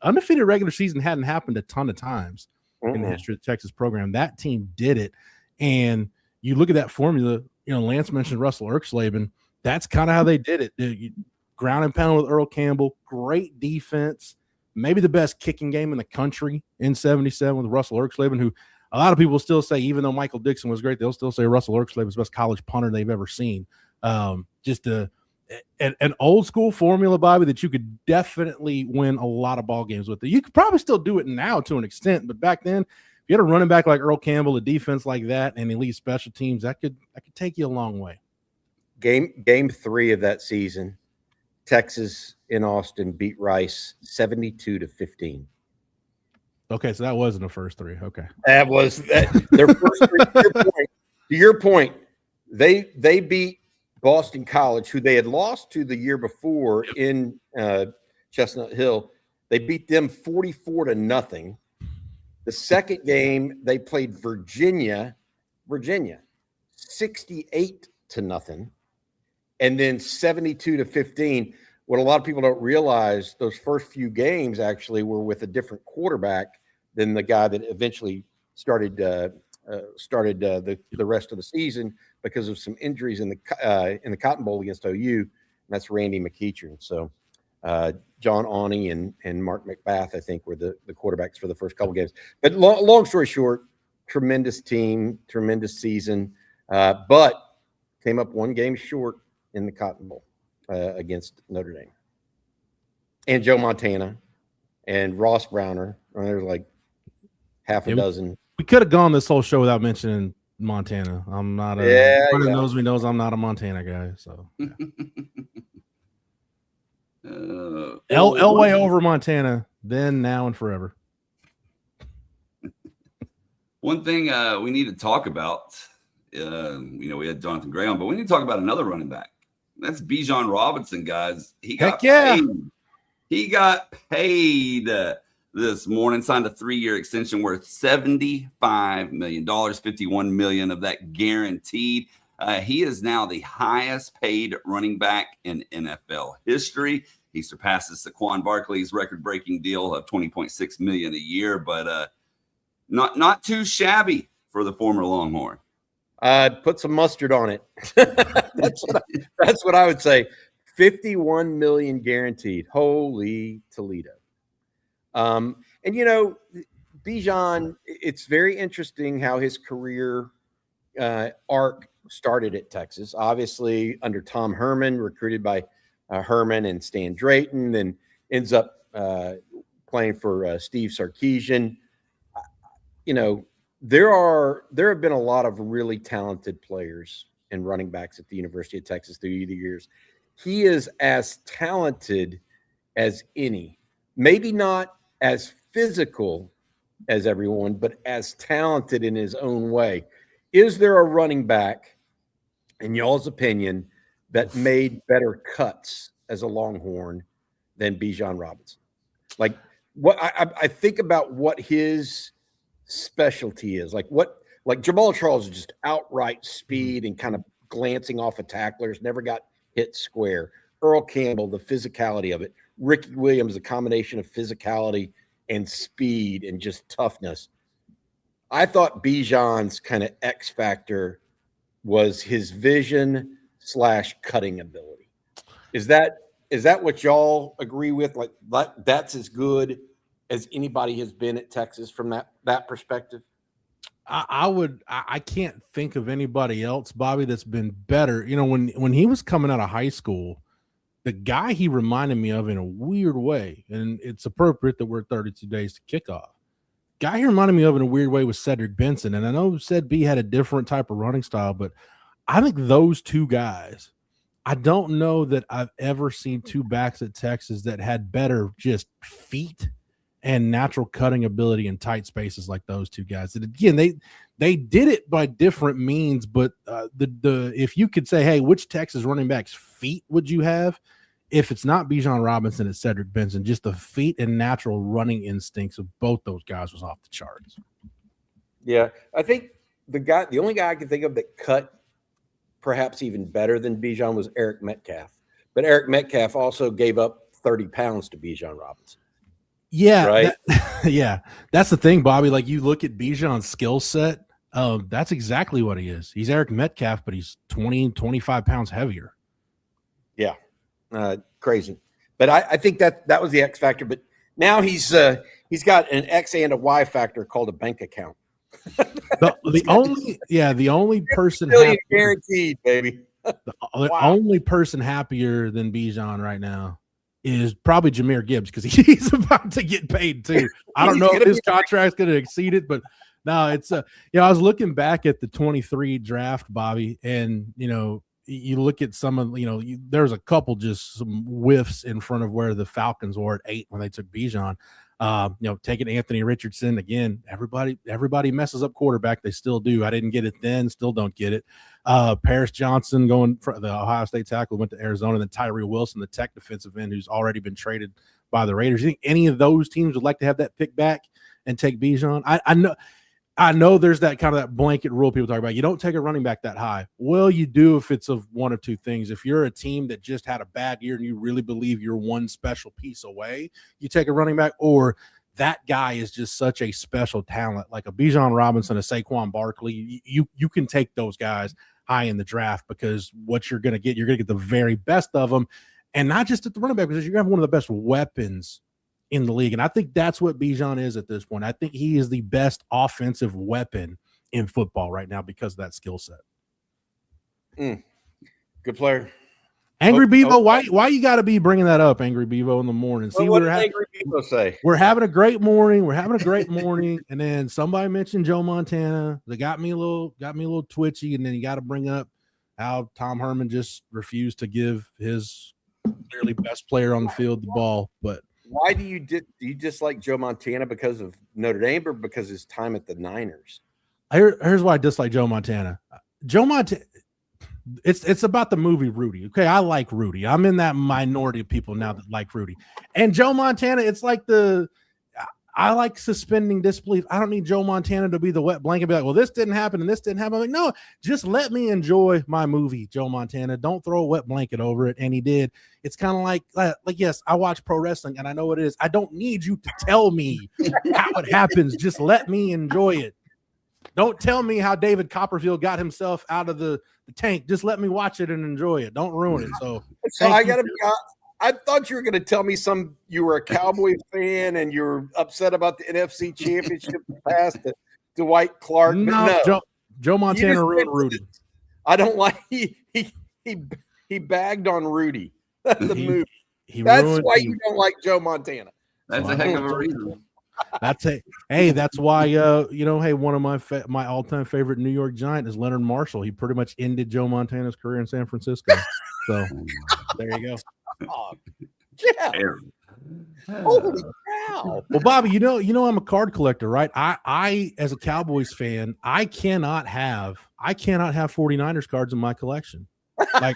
undefeated regular season hadn't happened a ton of times in the history of the Texas program. That team did it, and you look at that formula. Lance mentioned Russell Erkslavin. That's kind of how they did it. Ground and pound with Earl Campbell, great defense, maybe the best kicking game in the country in 77 with Russell Erkslavin, who a lot of people still say, even though Michael Dixon was great, they'll still say Russell Erkslavin is the best college punter they've ever seen. Just an old school formula, Bobby, that you could definitely win a lot of ball games with. You could probably still do it now to an extent, but back then, if you had a running back like Earl Campbell, a defense like that, and elite special teams, that could take you a long way. Game 3 of that season, Texas in Austin beat Rice 72-15. Okay, so that wasn't the first 3. Okay, that was their first 3. To your point, they beat Boston College, who they had lost to the year before in Chestnut Hill. They beat them 44-0. The second game they played Virginia, 68-0. And then 72-15. What a lot of people don't realize, those first few games actually were with a different quarterback than the guy that eventually started the rest of the season because of some injuries in the Cotton Bowl against OU. And that's Randy McEachern. So John Awney and Mark McBath, I think, were the quarterbacks for the first couple games. But long story short, tremendous team, tremendous season, but came up one game short in the Cotton Bowl against Notre Dame. And Joe Montana and Ross Browner. There's like half a dozen. We could have gone this whole show without mentioning Montana. I'm not everyone knows me knows I'm not a Montana guy. So Elway over Montana, then, now, and forever. One thing we need to talk about, we had Johnathan Gray on, but we need to talk about another running back. That's Bijan Robinson, guys. He got paid. He got paid this morning, signed a 3-year extension worth $75 million, $51 million of that guaranteed. He is now the highest paid running back in NFL history. He surpasses Saquon Barkley's record-breaking deal of $20.6 million a year, but not too shabby for the former Longhorn. Put some mustard on it. That's what I would say. $51 million guaranteed. Holy Toledo. And Bijan, it's very interesting how his career arc started at Texas. Obviously, under Tom Herman, recruited by Herman and Stan Drayton, then ends up playing for Steve Sarkisian. There have been a lot of really talented players and running backs at the University of Texas through the years. He is as talented as any, maybe not as physical as everyone, but as talented in his own way. Is there a running back, in y'all's opinion, that made better cuts as a Longhorn than Bijan Robinson? Like, what I think about what his specialty is, like Jamal Charles is just outright speed and kind of glancing off of tacklers, never got hit square. Earl Campbell, the physicality of it. Ricky Williams, a combination of physicality and speed and just toughness. I thought Bijan's kind of X factor was his vision / cutting ability. Is that what y'all agree with? Like that's as good as anybody has been at Texas from that perspective? I can't think of anybody else, Bobby, that's been better. When he was coming out of high school, the guy he reminded me of in a weird way, and it's appropriate that we're 32 days to kickoff. Guy he reminded me of in a weird way was Cedric Benson. And I know Ced B had a different type of running style, but I think those two guys, I don't know that I've ever seen two backs at Texas that had better just feet and natural cutting ability in tight spaces like those two guys. And again, they did it by different means, but the if you could say, hey, which Texas running back's feet would you have? If it's not Bijan Robinson, it's Cedric Benson. Just the feet and natural running instincts of both those guys was off the charts. Yeah, I think the only guy I can think of that cut perhaps even better than Bijan was Eric Metcalf. But Eric Metcalf also gave up 30 pounds to Bijan Robinson. Yeah, right. That's the thing, Bobby. Like you look at Bijan's skill set, that's exactly what he is. He's Eric Metcalf, but he's 20, 25 pounds heavier. Yeah, crazy. But I think that was the X factor. But now he's got an X and a Y factor called a bank account. The only person guaranteed, baby. The only person happier than Bijan right now is probably Jahmyr Gibbs because he's about to get paid too. I don't know if his contract's going to exceed it, but no, it's I was looking back at the 23 draft, Bobby, and you look at some of there's a couple just some whiffs in front of where the Falcons were at 8 when they took Bijan. Taking Anthony Richardson again. Everybody messes up quarterback. They still do. I didn't get it then. Still don't get it. Paris Johnson going for the Ohio State tackle went to Arizona. And then Tyree Wilson, the Tech defensive end, who's already been traded by the Raiders. You think any of those teams would like to have that pick back and take Bijan? I know there's that kind of that blanket rule people talk about. You don't take a running back that high. Well, you do if it's of one of two things. If you're a team that just had a bad year and you really believe you're one special piece away, you take a running back, or that guy is just such a special talent, like a Bijan Robinson, a Saquon Barkley. You can take those guys high in the draft because what you're going to get the very best of them. and not just at the running back position. You're going to have one of the best weapons in the league. And I think that's what Bijan is at this point. I think he is the best offensive weapon in football right now because of that skill set. Good player. Angry Bevo, why you got to be bringing that up, Angry Bevo, in the morning? See, what did Angry Bevo say? We're having a great morning. And then somebody mentioned Joe Montana. That got me a little twitchy. And then you got to bring up how Tom Herman just refused to give his clearly best player on the field the ball. But why do you dislike Joe Montana because of Notre Dame or because of his time at the Niners? Here's why I dislike Joe Montana. Joe Montana. It's about the movie Rudy. Okay, I like Rudy. I'm in that minority of people now that like Rudy. And Joe Montana, it's like I like suspending disbelief. I don't need Joe Montana to be the wet blanket, be like, well, this didn't happen and this didn't happen. I'm like, no, just let me enjoy my movie, Joe Montana. Don't throw a wet blanket over it. And he did. It's kind of like, yes, I watch pro wrestling and I know what it is. I don't need you to tell me how it happens. Just let me enjoy it. Don't tell me how David Copperfield got himself out of the tank. Just let me watch it and enjoy it. Don't ruin it. So I thought you were going to tell me you were a Cowboys fan and you were upset about the NFC Championship pass to Dwight Clark. No. Joe Montana ruined Rudy. I don't like he bagged on Rudy. That's the movie. That's why you don't like Joe Montana. That's a heck of a reason. That's why one of my all-time favorite New York Giant is Leonard Marshall. He pretty much ended Joe Montana's career in San Francisco. So there you go. Oh, yeah. Holy cow. Well, Bobby, I'm a card collector, right? I as a Cowboys fan, I cannot have 49ers cards in my collection. Like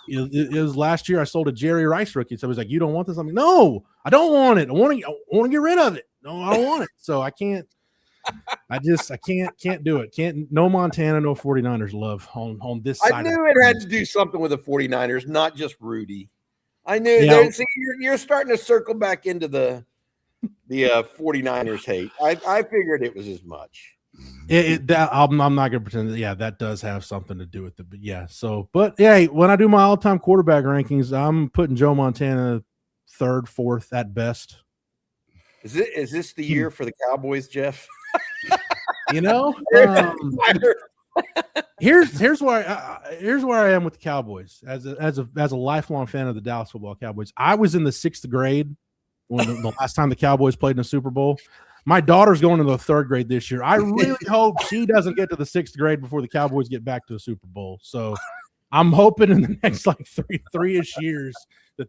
it was last year I sold a Jerry Rice rookie. So I was like, you don't want this? I'm like, no, I don't want it. I want to get rid of it. No, I don't want it. So I can't do it. No Montana, no 49ers love on this side. I knew it had to do something with the 49ers, not just Rudy. I knew it. See, you're starting to circle back into the 49ers hate. I figured it was as much. I'm not going to pretend that, that does have something to do with it. But yeah, when I do my all-time quarterback rankings, I'm putting Joe Montana third, fourth at best. Is this the year for the Cowboys, Jeff? Here's where I am with the Cowboys as a lifelong fan of the Dallas Football Cowboys. I was in the 6th grade when the last time the Cowboys played in a Super Bowl. My daughter's going to the 3rd grade this year. I really hope she doesn't get to the 6th grade before the Cowboys get back to a Super Bowl. So I'm hoping in the next three-ish years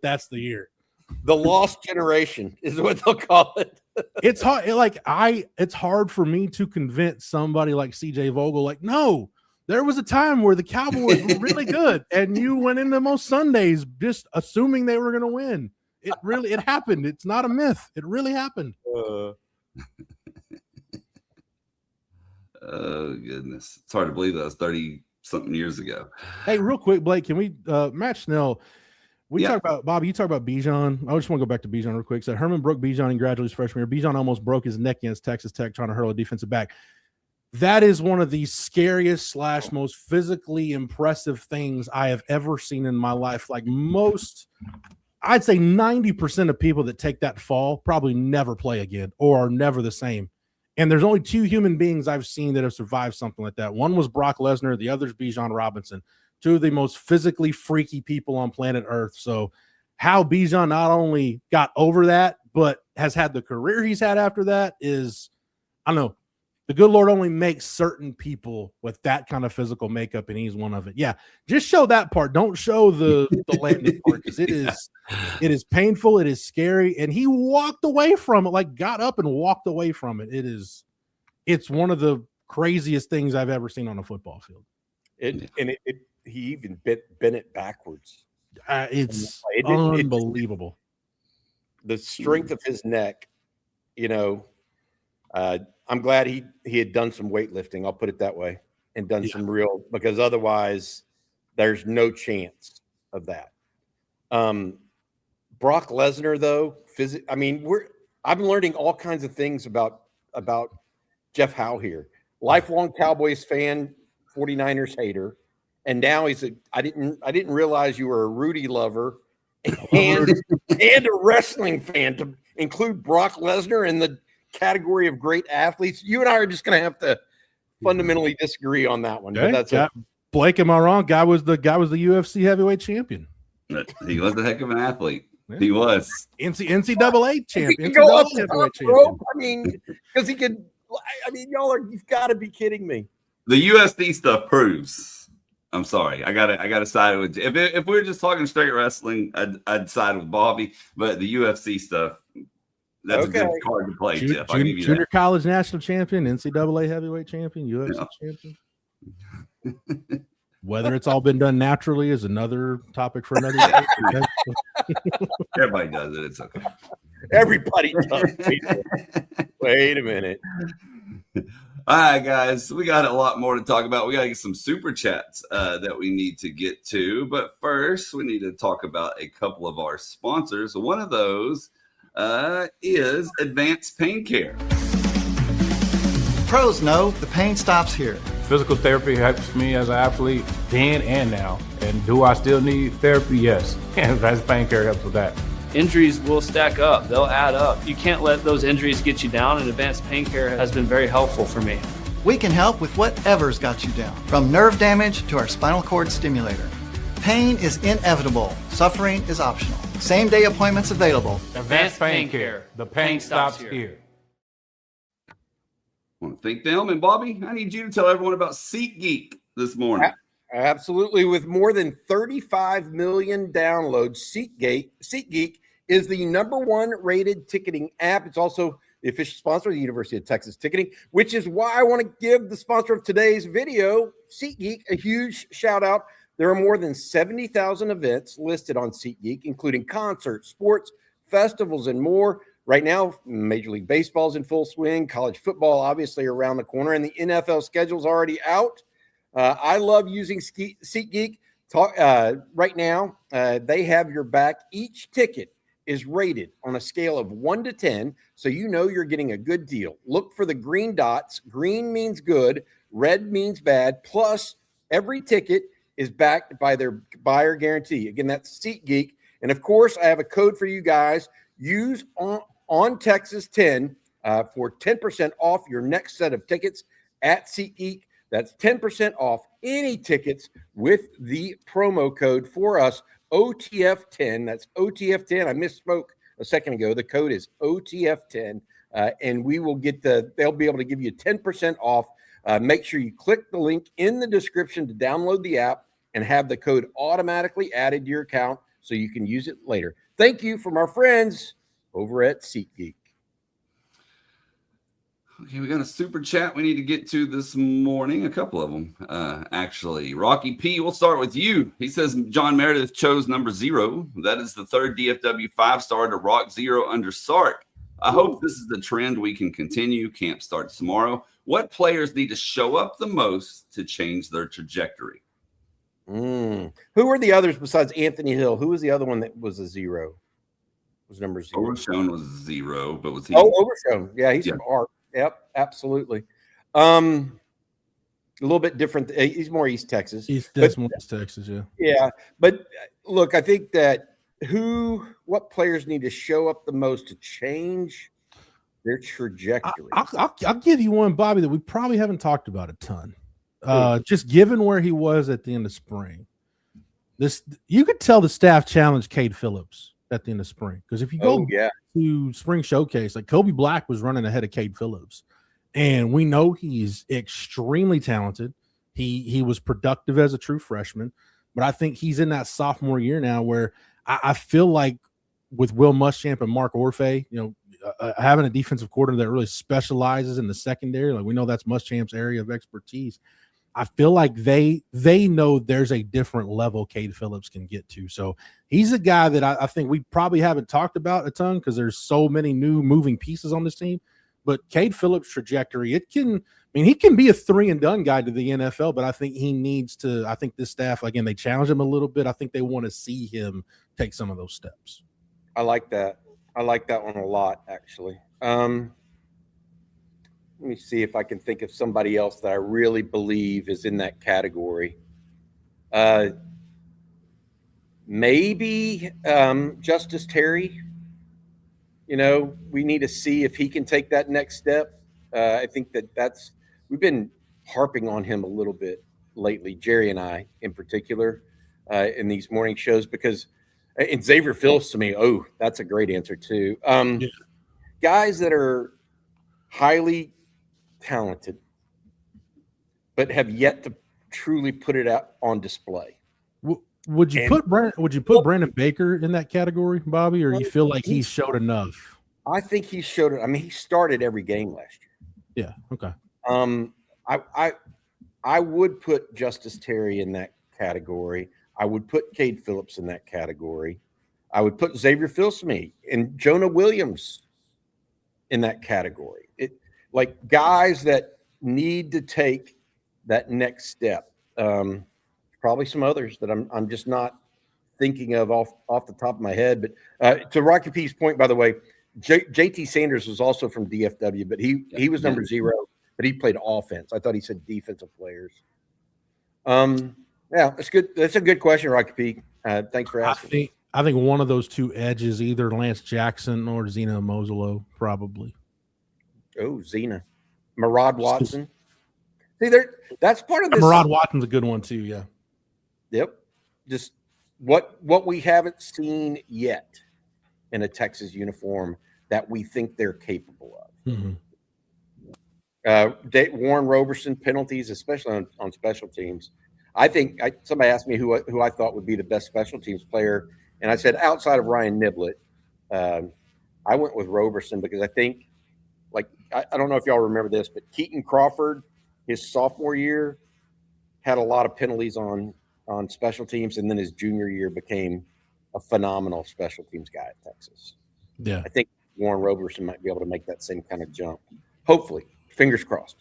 that's the year. The lost generation is what they'll call it. It's hard. It's hard for me to convince somebody like CJ Vogel. Like, no, there was a time where the Cowboys were really good, and you went into most Sundays just assuming they were going to win. It happened. It's not a myth. It really happened. Oh goodness, it's hard to believe that was 30-something years ago. Hey, real quick, Blake, can we Matt Snell? Talk about Bobby. You talk about Bijan. I just want to go back to Bijan real quick. So Herman broke Bijan in gradually his freshman year. Bijan almost broke his neck against Texas Tech trying to hurl a defensive back. That is one of the scariest / most physically impressive things I have ever seen in my life. Like I'd say 90% of people that take that fall probably never play again or are never the same. And there's only 2 human beings I've seen that have survived something like that. One was Brock Lesnar. The other is Bijan Robinson. 2 of the most physically freaky people on planet Earth. So how Bijan not only got over that, but has had the career he's had after that is, I don't know. The good Lord only makes certain people with that kind of physical makeup, and he's one of it. Yeah, just show that part. Don't show the landing part because it is painful. It is scary, and he walked away from it, like got up and walked away from it. It's one of the craziest things I've ever seen on a football field. He even bent it backwards. It's unbelievable. The strength of his neck, I'm glad he had done some weightlifting. I'll put it that way, and done some real, because otherwise there's no chance of that. Brock Lesnar, though, I'm learning all kinds of things about Jeff Howe here. Lifelong Cowboys fan, 49ers hater, and now he's I didn't realize you were a Rudy lover and a wrestling fan to include Brock Lesnar in the category of great athletes. You and I are just going to have to fundamentally disagree on that one. Okay. But that's Blake, am I wrong? Guy was the UFC heavyweight champion. He was a heck of an athlete. Yeah. He was NCAA champion. He can go up the heavyweight top rope. I mean, because he could. I mean, you've got to be kidding me. The USD stuff proves. I'm sorry. I gotta side with. If we were just talking straight wrestling, I'd side with Bobby. But the UFC stuff, that's a good card to play, Jeff. I'll give you junior that. college national champion, NCAA heavyweight champion, UFC champion. Whether it's all been done naturally is another topic for another day. Everybody does it. It's okay. Everybody does. Wait a minute. All right, guys, we got a lot more to talk about. We got to get some super chats that we need to get to. But first, we need to talk about a couple of our sponsors. One of those is Advanced Pain Care. Pros know the pain stops here. Physical therapy helps me as an athlete then and now. And do I still need therapy? Yes. And Advanced Pain Care helps with that. Injuries will stack up. They'll add up. You can't let those injuries get you down, and Advanced Pain Care has been very helpful for me. We can help with whatever's got you down, from nerve damage to our spinal cord stimulator. Pain is inevitable. Suffering is optional. Same-day appointments available. Advanced Pain Care. The pain stops here. I want to thank them. And Bobby, I need you to tell everyone about SeatGeek this morning. Absolutely. With more than 35 million downloads, SeatGeek is the #1 rated ticketing app. It's also the official sponsor of the University of Texas Ticketing, which is why I want to give the sponsor of today's video, SeatGeek, a huge shout out. There are more than 70,000 events listed on SeatGeek, including concerts, sports, festivals, and more. Right now, Major League Baseball is in full swing. College football, obviously, around the corner, and the NFL schedule is already out. I love using SeatGeek. Right now, they have your back. Each ticket is rated on a scale of 1 to 10, so you know you're getting a good deal. Look for the green dots. Green means good. Red means bad. Plus, every ticket is backed by their buyer guarantee. Again, that's SeatGeek. And, of course, I have a code for you guys. Use on Texas 10 for 10% off your next set of tickets at SeatGeek. That's 10% off any tickets with the promo code for us, OTF10. That's OTF10. I misspoke a second ago. The code is OTF10, and we will they'll be able to give you 10% off. Make sure you click the link in the description to download the app and have the code automatically added to your account so you can use it later. Thank you from our friends over at SeatGeek. Okay, we got a super chat we need to get to this morning. A couple of them, actually. Rocky P, we'll start with you. He says John Meredith chose number 0. That is the third DFW 5-star to rock 0 under Sark. I hope this is the trend we can continue. Camp starts tomorrow. What players need to show up the most to change their trajectory? Who are the others besides Anthony Hill? Who was the other one that was a 0? Was number 0? Overshown was 0, but was he? Oh, Overshown. Yeah, he's from Ark. Yep, absolutely. A little bit different. He's more East Texas. East Texas, yeah. Yeah, but look, I think that what players need to show up the most to change their trajectory? I'll give you one, Bobby, that we probably haven't talked about a ton. Just given where he was at the end of spring, you could tell the staff challenged Cade Phillips at the end of spring, because if you go to spring showcase, like Kobe Black was running ahead of Cade Phillips, and we know he's extremely talented. He was productive as a true freshman, but I think he's in that sophomore year now where I feel like with Will Muschamp and Mark Orfe, having a defensive coordinator that really specializes in the secondary, like we know that's Muschamp's area of expertise. I feel like they know there's a different level Cade Phillips can get to. So he's a guy that I think we probably haven't talked about a ton because there's so many new moving pieces on this team. But Cade Phillips' trajectory, he can be a 3-and-done guy to the NFL, but I think he needs to. I think this staff, again, they challenge him a little bit. I think they want to see him take some of those steps. I like that. I like that one a lot, actually. Let me see if I can think of somebody else that I really believe is in that category. maybe Justice Terry. We need to see if he can take that next step. I think we've been harping on him a little bit lately, Jerry and I in particular, in these morning shows, because and Xavier Phillips to me, that's a great answer too. Guys that are highly talented, but have yet to truly put it out on display. Would you put Brandon Baker in that category, Bobby, or you feel like he showed enough? I think he showed it. I mean, he started every game last Yeah. year. Okay. I would put Justice Terry in that category. I would put Cade Phillips in that category. I would put Xavier Phillips and Jonah Williams in that category. Like guys that need to take that next step. Probably some others that I'm just not thinking of off the top of my head. But to Rocky P's point, by the way, JT Sanders was also from DFW, but he was number 0, but he played offense. I thought he said defensive players. Yeah, that's good. That's a good question, Rocky P. Thanks for asking. I think one of those two edges, either Lance Jackson or Zena Mosolo, probably. Oh, Zena. Murad Watson. See, that's part of this. Murad Watson's a good one too, yeah. Yep. Just what we haven't seen yet in a Texas uniform that we think they're capable of. Mm-hmm. Warren Roberson penalties, especially on special teams. I think somebody asked me who I thought would be the best special teams player, and I said outside of Ryan Niblett, I went with Roberson because I think, I don't know if y'all remember this, but Keaton Crawford, his sophomore year, had a lot of penalties on special teams, and then his junior year became a phenomenal special teams guy at Texas. Yeah, I think Warren Roberson might be able to make that same kind of jump. Hopefully, fingers crossed.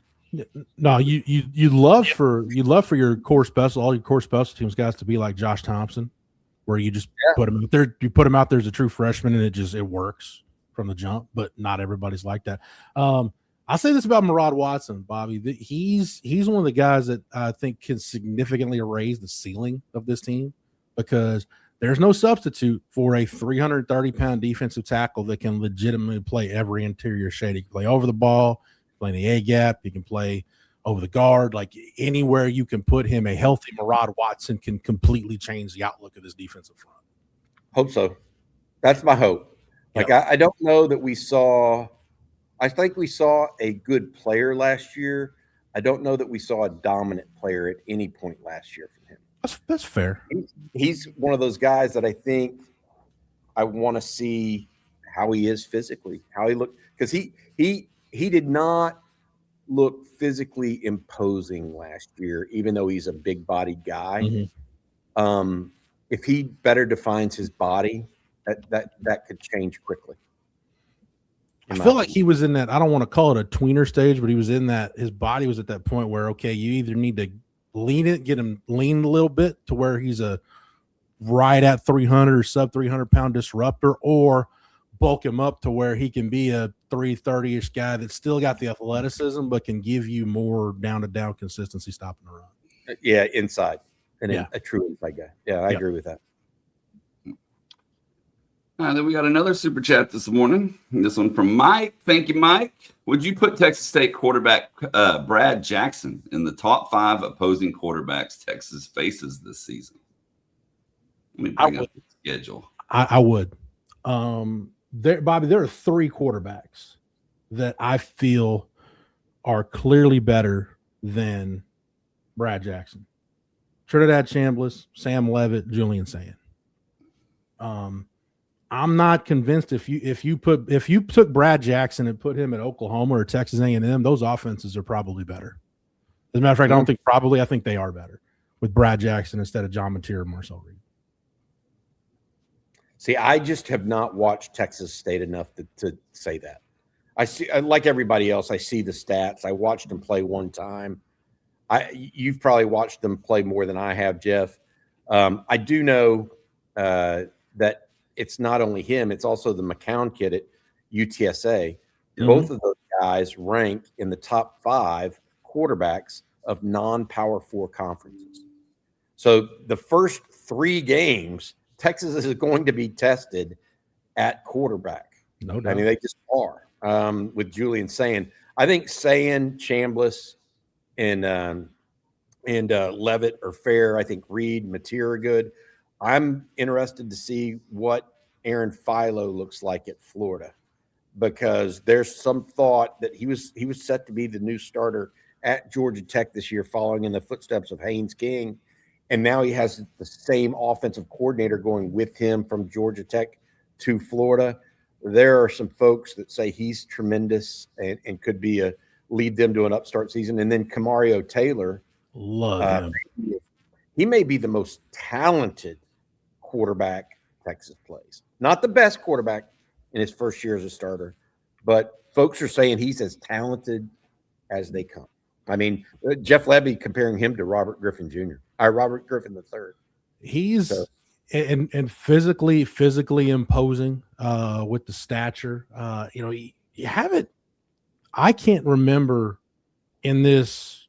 No, you love for your core special, all your core special teams guys to be like Josh Thompson, where you just put him out there. You put him out there as a true freshman, and it works from the jump. But not everybody's like that. I'll say this about Murad Watson, Bobby. That he's one of the guys that I think can significantly raise the ceiling of this team, because there's no substitute for a 330-pound defensive tackle that can legitimately play every interior shade. He can play over the ball, play in the A-gap, he can play over the guard. Like anywhere you can put him, a healthy Murad Watson can completely change the outlook of this defensive front. Hope so. That's my hope. I don't know that we saw – I think we saw a good player last year. I don't know that we saw a dominant player at any point last year from him. That's fair. He's one of those guys that I think I want to see how he is physically, how he looked, because he did not look physically imposing last year, even though he's a big-bodied guy. Mm-hmm. If he better defines his body, that could change quickly. I feel like he was in that, I don't want to call it a tweener stage, but he was in that, his body was at that point where, okay, you either need to get him lean a little bit to where he's a right at 300 or sub 300 pound disruptor, or bulk him up to where he can be a 330-ish guy that's still got the athleticism, but can give you more down-to-down consistency stopping the run. Yeah, inside. And a true inside guy. Yeah, I agree with that. Then we got another super chat this morning. This one from Mike. Thank you, Mike. Would you put Texas State quarterback Brad Jackson in the top 5 opposing quarterbacks Texas faces this season? Let me bring up the schedule. I would. Bobby, there are 3 quarterbacks that I feel are clearly better than Brad Jackson. Trinidad Chambliss, Sam Leavitt, Julian Sand. I'm not convinced if you took Brad Jackson and put him at Oklahoma or Texas A&M, those offenses are probably better. As a matter of fact, I don't think probably. I think they are better with Brad Jackson instead of John Mateer or Marcel Reed. See, I just have not watched Texas State enough to say that. I see, like everybody else, I see the stats. I watched them play one time. You've probably watched them play more than I have, Jeff. I do know that it's not only him, it's also the McCown kid at UTSA. Mm-hmm. Both of those guys rank in the top 5 quarterbacks of non-Power 4 conferences. So the first 3 games, Texas is going to be tested at quarterback. No doubt. I mean, they just are with Julian Sayin. I think Sayin, Chambliss, and Levitt are fair. I think Reed, Mateer are good. I'm interested to see what Aaron Philo looks like at Florida, because there's some thought that he was set to be the new starter at Georgia Tech this year, following in the footsteps of Haynes King. And now he has the same offensive coordinator going with him from Georgia Tech to Florida. There are some folks that say he's tremendous and could be lead them to an upstart season. And then Camario Taylor, Love him. he may be the most talented quarterback Texas plays. Not the best quarterback in his first year as a starter, but folks are saying he's as talented as they come. I mean, Jeff Levy comparing him to Robert Griffin Jr. Robert Griffin III. He's and physically imposing with the stature. You have it. I can't remember in this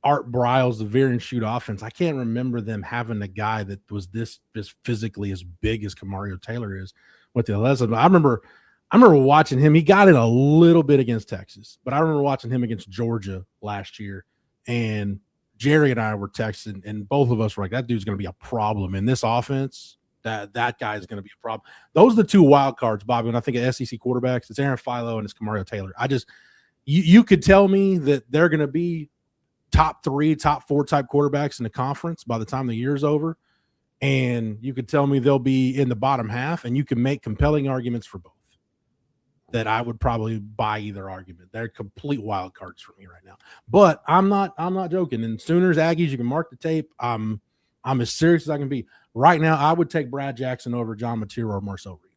Art Briles, the veer and shoot offense. I can't remember them having a guy that was this physically as big as Camario Taylor is with the 11. I remember watching him. He got it a little bit against Texas, but I remember watching him against Georgia last year, and Jerry and I were texting, and both of us were like, that dude's going to be a problem in this offense. That guy is going to be a problem. Those are the two wild cards, Bobby. When I think of SEC quarterbacks, it's Aaron Philo and it's Camario Taylor. You could tell me that they're going to be top 3, top 4 type quarterbacks in the conference by the time the year's over, and you could tell me they'll be in the bottom half, and you can make compelling arguments for both. That I would probably buy either argument. They're complete wild cards for me right now. But I'm not joking. And Sooners, Aggies, you can mark the tape. I'm as serious as I can be. Right now, I would take Brad Jackson over John Mateer or Marcel Reed.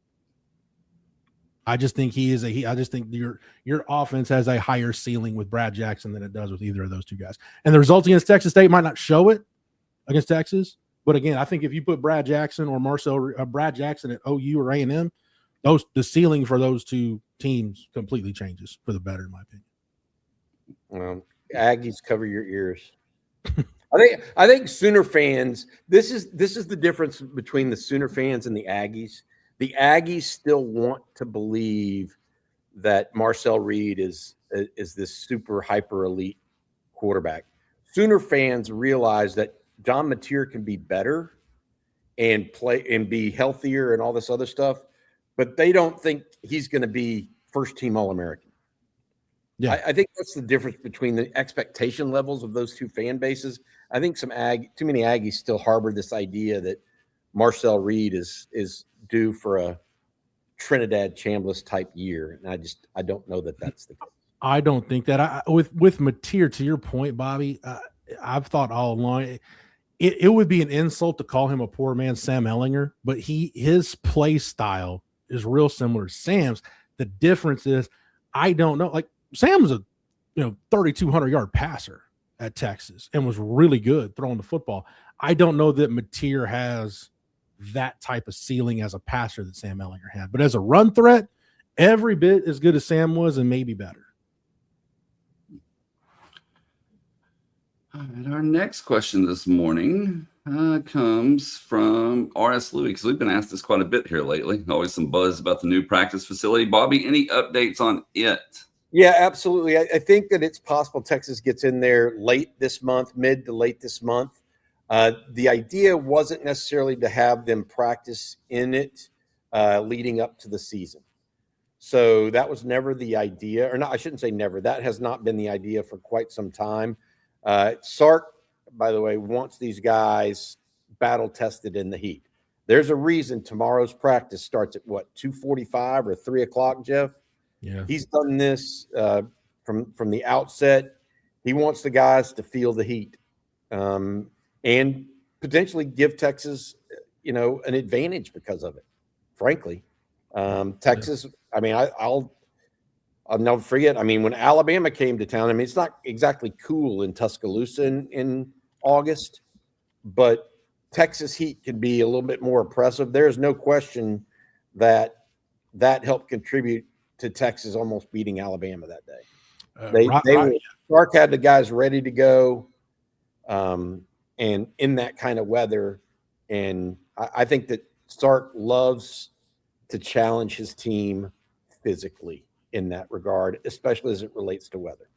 I just think I just think your offense has a higher ceiling with Brad Jackson than it does with either of those two guys. And the results against Texas State might not show it against Texas, but again, I think if you put Brad Jackson or Brad Jackson at OU or A&M, the ceiling for those two teams completely changes for the better, in my opinion. Aggies, cover your ears. I think Sooner fans. This is the difference between the Sooner fans and the Aggies. The Aggies still want to believe that Marcel Reed is this super hyper elite quarterback. Sooner fans realize that John Mateer can be better and play and be healthier and all this other stuff, but they don't think he's going to be first team All-American. Yeah, I think that's the difference between the expectation levels of those two fan bases. I think too many Aggies still harbor this idea that Marcel Reed is due for a Trinidad Chambliss type year, and I don't know that that's the case. I don't think that. With Mateer, to your point, Bobby, I've thought all along it would be an insult to call him a poor man Sam Ehlinger, but his play style is real similar to Sam's. The difference is I don't know. Like Sam's a 3,200 yard passer at Texas and was really good throwing the football. I don't know that Mateer has that type of ceiling as a passer that Sam Ehlinger had, but as a run threat, every bit as good as Sam was and maybe better. All right, our next question this morning comes from R.S. Louis, because we've been asked this quite a bit here lately. Always some buzz about the new practice facility. Bobby, any updates on it? Yeah, absolutely. I think that it's possible Texas gets in there late this month, mid to late this month. The idea wasn't necessarily to have them practice in it leading up to the season. So that was never the idea, or not, I shouldn't say never. That has not been the idea for quite some time. Sark, by the way, wants these guys battle tested in the heat. There's a reason tomorrow's practice starts at 2:45 or 3 o'clock, Jeff? Yeah. He's done this from the outset. He wants the guys to feel the heat and potentially give Texas, an advantage because of it, frankly. Texas, I mean, I'll never forget. I mean, when Alabama came to town, I mean, it's not exactly cool in Tuscaloosa in August, but Texas heat can be a little bit more oppressive. There's no question that helped contribute to Texas almost beating Alabama that day. Sark had the guys ready to go, and in that kind of weather. And I think that Sark loves to challenge his team physically in that regard, especially as it relates to weather.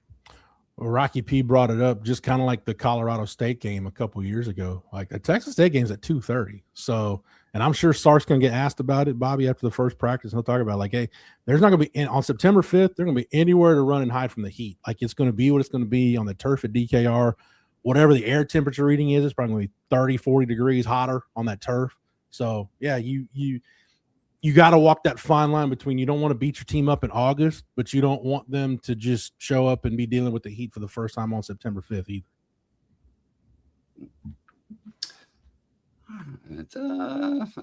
Well, Rocky P brought it up, just kind of like the Colorado State game a couple of years ago. Like a Texas State game's at 2:30. So, and I'm sure Sark's going to get asked about it, Bobby, after the first practice. He'll talk about like, hey, there's not going to be on September 5th. There's going to be anywhere to run and hide from the heat. Like it's going to be what it's going to be on the turf at DKR. Whatever the air temperature reading is, it's probably going to be 30, 40 degrees hotter on that turf. So yeah, you got to walk that fine line between you don't want to beat your team up in August, but you don't want them to just show up and be dealing with the heat for the first time on September 5th either.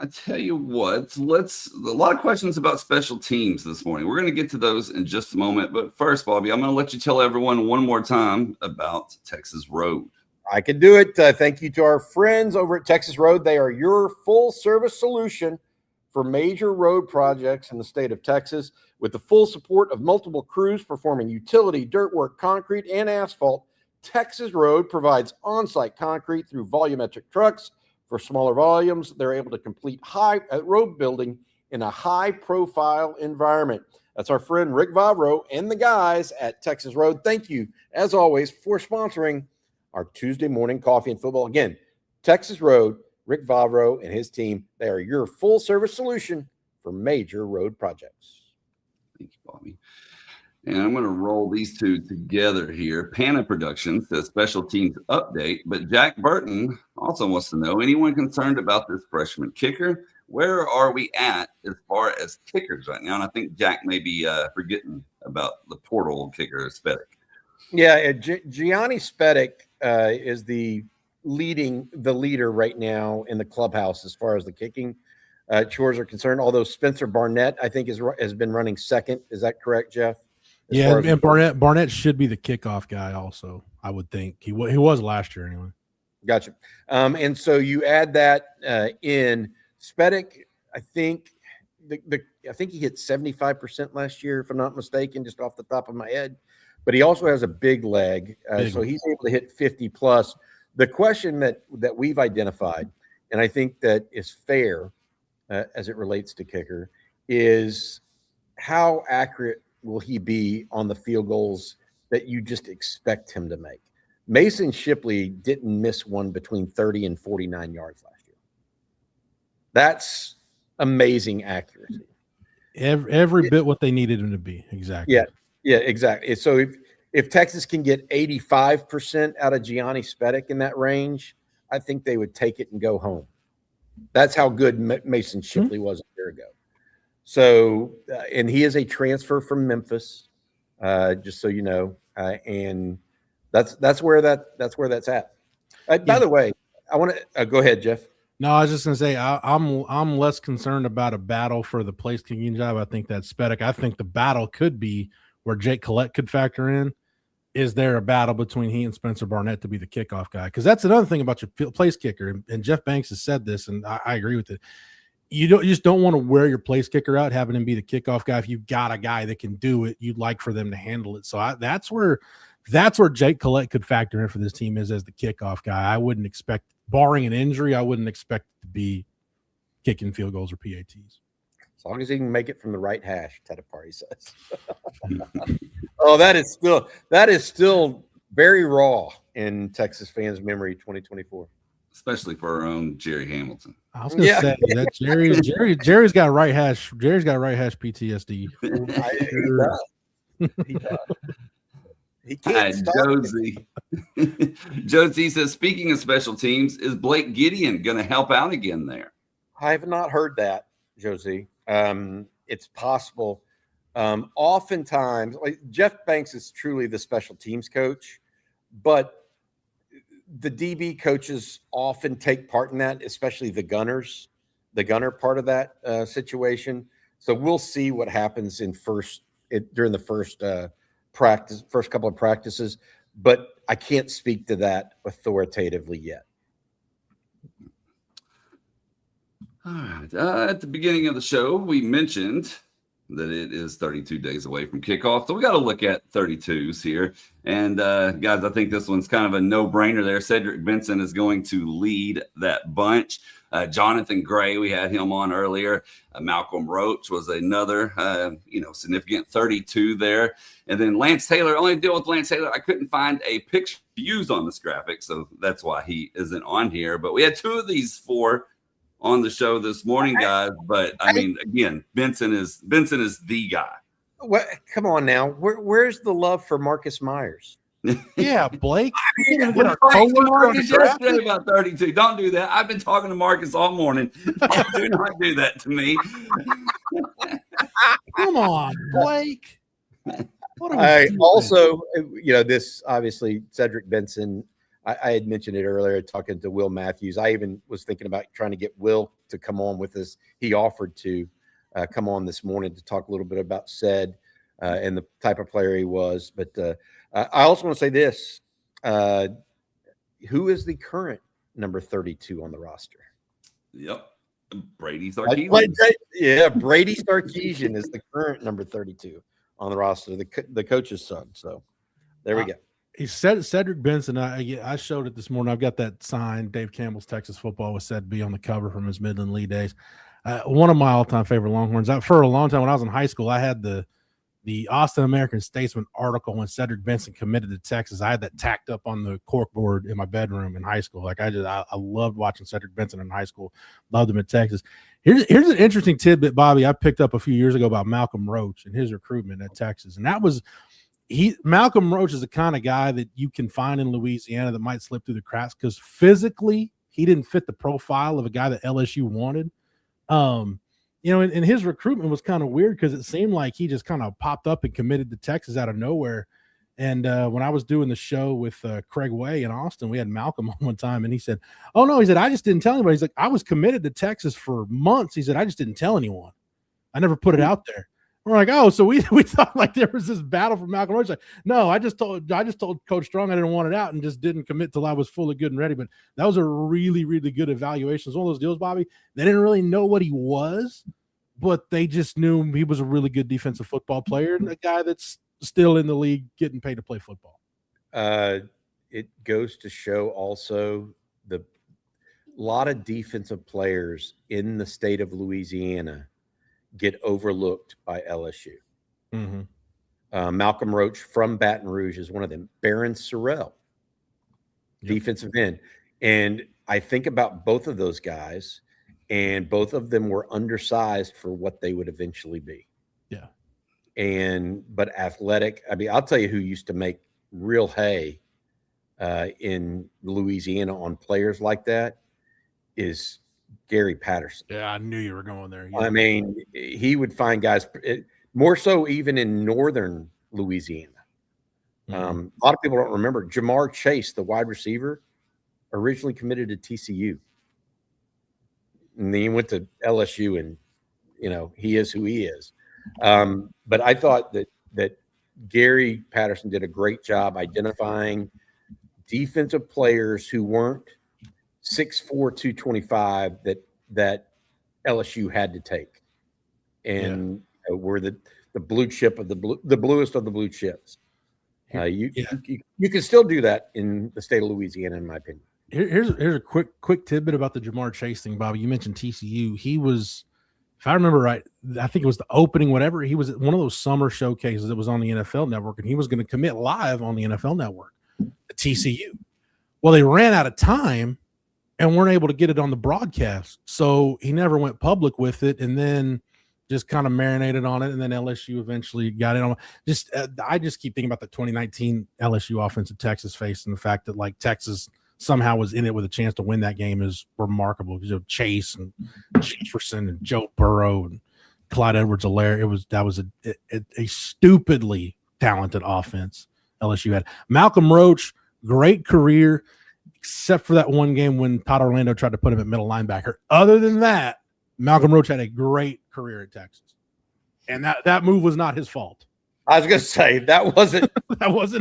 I tell you what, a lot of questions about special teams this morning. We're going to get to those in just a moment. But first, Bobby, I'm going to let you tell everyone one more time about Texas Road. I can do it. Thank you to our friends over at Texas Road. They are your full-service solution for major road projects in the state of Texas. With the full support of multiple crews performing utility, dirt work, concrete, and asphalt, Texas Road provides on-site concrete through volumetric trucks. For smaller volumes, they're able to complete high road building in a high-profile environment. That's our friend Rick Vavro and the guys at Texas Road. Thank you, as always, for sponsoring our Tuesday morning coffee and football. Again, Texas Road, Rick Vavro and his team, they are your full-service solution for major road projects. Thank you, Bobby. And I'm going to roll these two together here. Pana Productions says special teams update, but Jack Burton also wants to know, anyone concerned about this freshman kicker? Where are we at as far as kickers right now? And I think Jack may be forgetting about the portal kicker, Spedick. Yeah, Gianni Spedick is the leader right now in the clubhouse as far as the kicking chores are concerned. Although Spencer Barnett, I think, has been running second. Is that correct, Jeff? Yeah, and Barnett should be the kickoff guy also, I would think. He was last year anyway. Gotcha. And so you add that in. Spedick, I think he hit 75% last year, if I'm not mistaken, just off the top of my head. But he also has a big leg, so he's able to hit 50 plus. The question that we've identified, and I think that is fair as it relates to kicker, is how accurate will he be on the field goals that you just expect him to make? Mason Shipley didn't miss one between 30 and 49 yards last year. That's amazing accuracy. Every bit what they needed him to be. Exactly. Yeah, exactly. So if Texas can get 85% out of Gianni Spedick in that range, I think they would take it and go home. That's how good Mason Shipley was a year ago. So, and he is a transfer from Memphis, just so you know, and that's where that's at. By the way, I want to go ahead, Jeff. No, I was just gonna say I'm less concerned about a battle for the place kicking job. I think that's Spedick. I think the battle could be where Jake Collette could factor in. Is there a battle between he and Spencer Barnett to be the kickoff guy? Because that's another thing about your place kicker, and Jeff Banks has said this, and I agree with it. You just don't want to wear your place kicker out, having him be the kickoff guy. If you've got a guy that can do it, you'd like for them to handle it. So that's where Jake Collette could factor in for this team is as the kickoff guy. I wouldn't expect, barring an injury, I wouldn't expect it to be kicking field goals or PATs. As long as he can make it from the right hash, Tedapari says. Oh, that is still very raw in Texas fans' memory, 2024. Especially for our own Jerry Hamilton. I was going to say that Jerry's got right hash. Jerry's got right hash PTSD. He does. He can't stop Josie says, speaking of special teams, is Blake Gideon going to help out again there? I have not heard that, Josie. It's possible. Oftentimes, like Jeff Banks is truly the special teams coach, but the DB coaches often take part in that, especially the gunner part of that situation. So we'll see what happens during the first couple of practices, but I can't speak to that authoritatively yet. All right. At the beginning of the show, we mentioned that it is 32 days away from kickoff. So we got to look at 32s here. And guys, I think this one's kind of a no-brainer there. Cedric Benson is going to lead that bunch. Johnathan Gray, we had him on earlier. Malcolm Roach was another, significant 32 there. And then Lance Taylor, only deal with Lance Taylor, I couldn't find a picture to use on this graphic, so that's why he isn't on here. But we had 2 of these 4 on the show this morning, guys. But I mean, again, Benson is the guy. Well, come on now. Where's the love for Marcus Myers? Yeah, Blake. Yesterday about 32. Don't do that. I've been talking to Marcus all morning. Do not do that to me. Come on, Blake. Also, this obviously Cedric Benson. I had mentioned it earlier, talking to Will Matthews. I even was thinking about trying to get Will to come on with us. He offered to come on this morning to talk a little bit about Ced and the type of player he was. But I also want to say this. Who is the current number 32 on the roster? Yep. Brady Sarkeesian. Yeah, Brady Sarkeesian is the current number 32 on the roster, the coach's son. So there we go. He said Cedric Benson. I showed it this morning. I've got that sign. Dave Campbell's Texas Football was said to be on the cover from his Midland Lee days. One of my all-time favorite Longhorns. For a long time when I was in high school, I had the Austin American Statesman article when Cedric Benson committed to Texas. I had that tacked up on the corkboard in my bedroom in high school. Like I loved watching Cedric Benson in high school. Loved him in Texas. Here's an interesting tidbit, Bobby, I picked up a few years ago about Malcolm Roach and his recruitment at Texas. And that was Malcolm Roach is the kind of guy that you can find in Louisiana that might slip through the cracks because physically he didn't fit the profile of a guy that LSU wanted. And his recruitment was kind of weird because it seemed like he just kind of popped up and committed to Texas out of nowhere. And when I was doing the show with Craig Way in Austin, we had Malcolm on one time, and he said, "Oh no," he said, "I just didn't tell anybody." He's like, "I was committed to Texas for months." He said, "I just didn't tell anyone. I never put it out there." We're like, "Oh, so we thought like there was this battle for Malcolm Roach." Like, no, I just told Coach Strong I didn't want it out and just didn't commit till I was fully good and ready. But that was a really, really good evaluation. It's one of those deals, Bobby. They didn't really know what he was, but they just knew he was a really good defensive football player and a guy that's still in the league getting paid to play football. It goes to show also the lot of defensive players in the state of Louisiana get overlooked by LSU. Mm-hmm. Malcolm Roach from Baton Rouge is one of them. Barron Sorrell, defensive end. And I think about both of those guys, and both of them were undersized for what they would eventually be. Yeah. But athletic. I mean, I'll tell you who used to make real hay in Louisiana on players like that is Gary Patterson. Yeah, I knew you were going there. Yeah. I mean, he would find guys more so even in northern Louisiana. Mm-hmm. A lot of people don't remember Jamar Chase, the wide receiver, originally committed to TCU. And then he went to LSU, and he is who he is. But I thought that Gary Patterson did a great job identifying defensive players who weren't 6'4", 225 that LSU had to take, and were the blue chip of the bluest of the blue chips. You can still do that in the state of Louisiana, in my opinion. Here's a quick tidbit about the Jamar Chase thing, Bobby. You mentioned TCU. He was, if I remember right, I think it was the opening, whatever. He was at one of those summer showcases that was on the NFL Network, and he was going to commit live on the NFL Network at TCU. Well, they ran out of time and weren't able to get it on the broadcast, so he never went public with it, and then just kind of marinated on it, and then LSU eventually got it on. I just keep thinking about the 2019 LSU offense at Texas faced, and the fact that like Texas somehow was in it with a chance to win that game is remarkable. Chase and Jefferson and Joe Burrow and Clyde Edwards-Helaire. That was a stupidly talented offense LSU had. Malcolm Roach, great career, except for that one game when Todd Orlando tried to put him at middle linebacker. Other than that, Malcolm Roach had a great career at Texas, and that move was not his fault. I was going to say that wasn't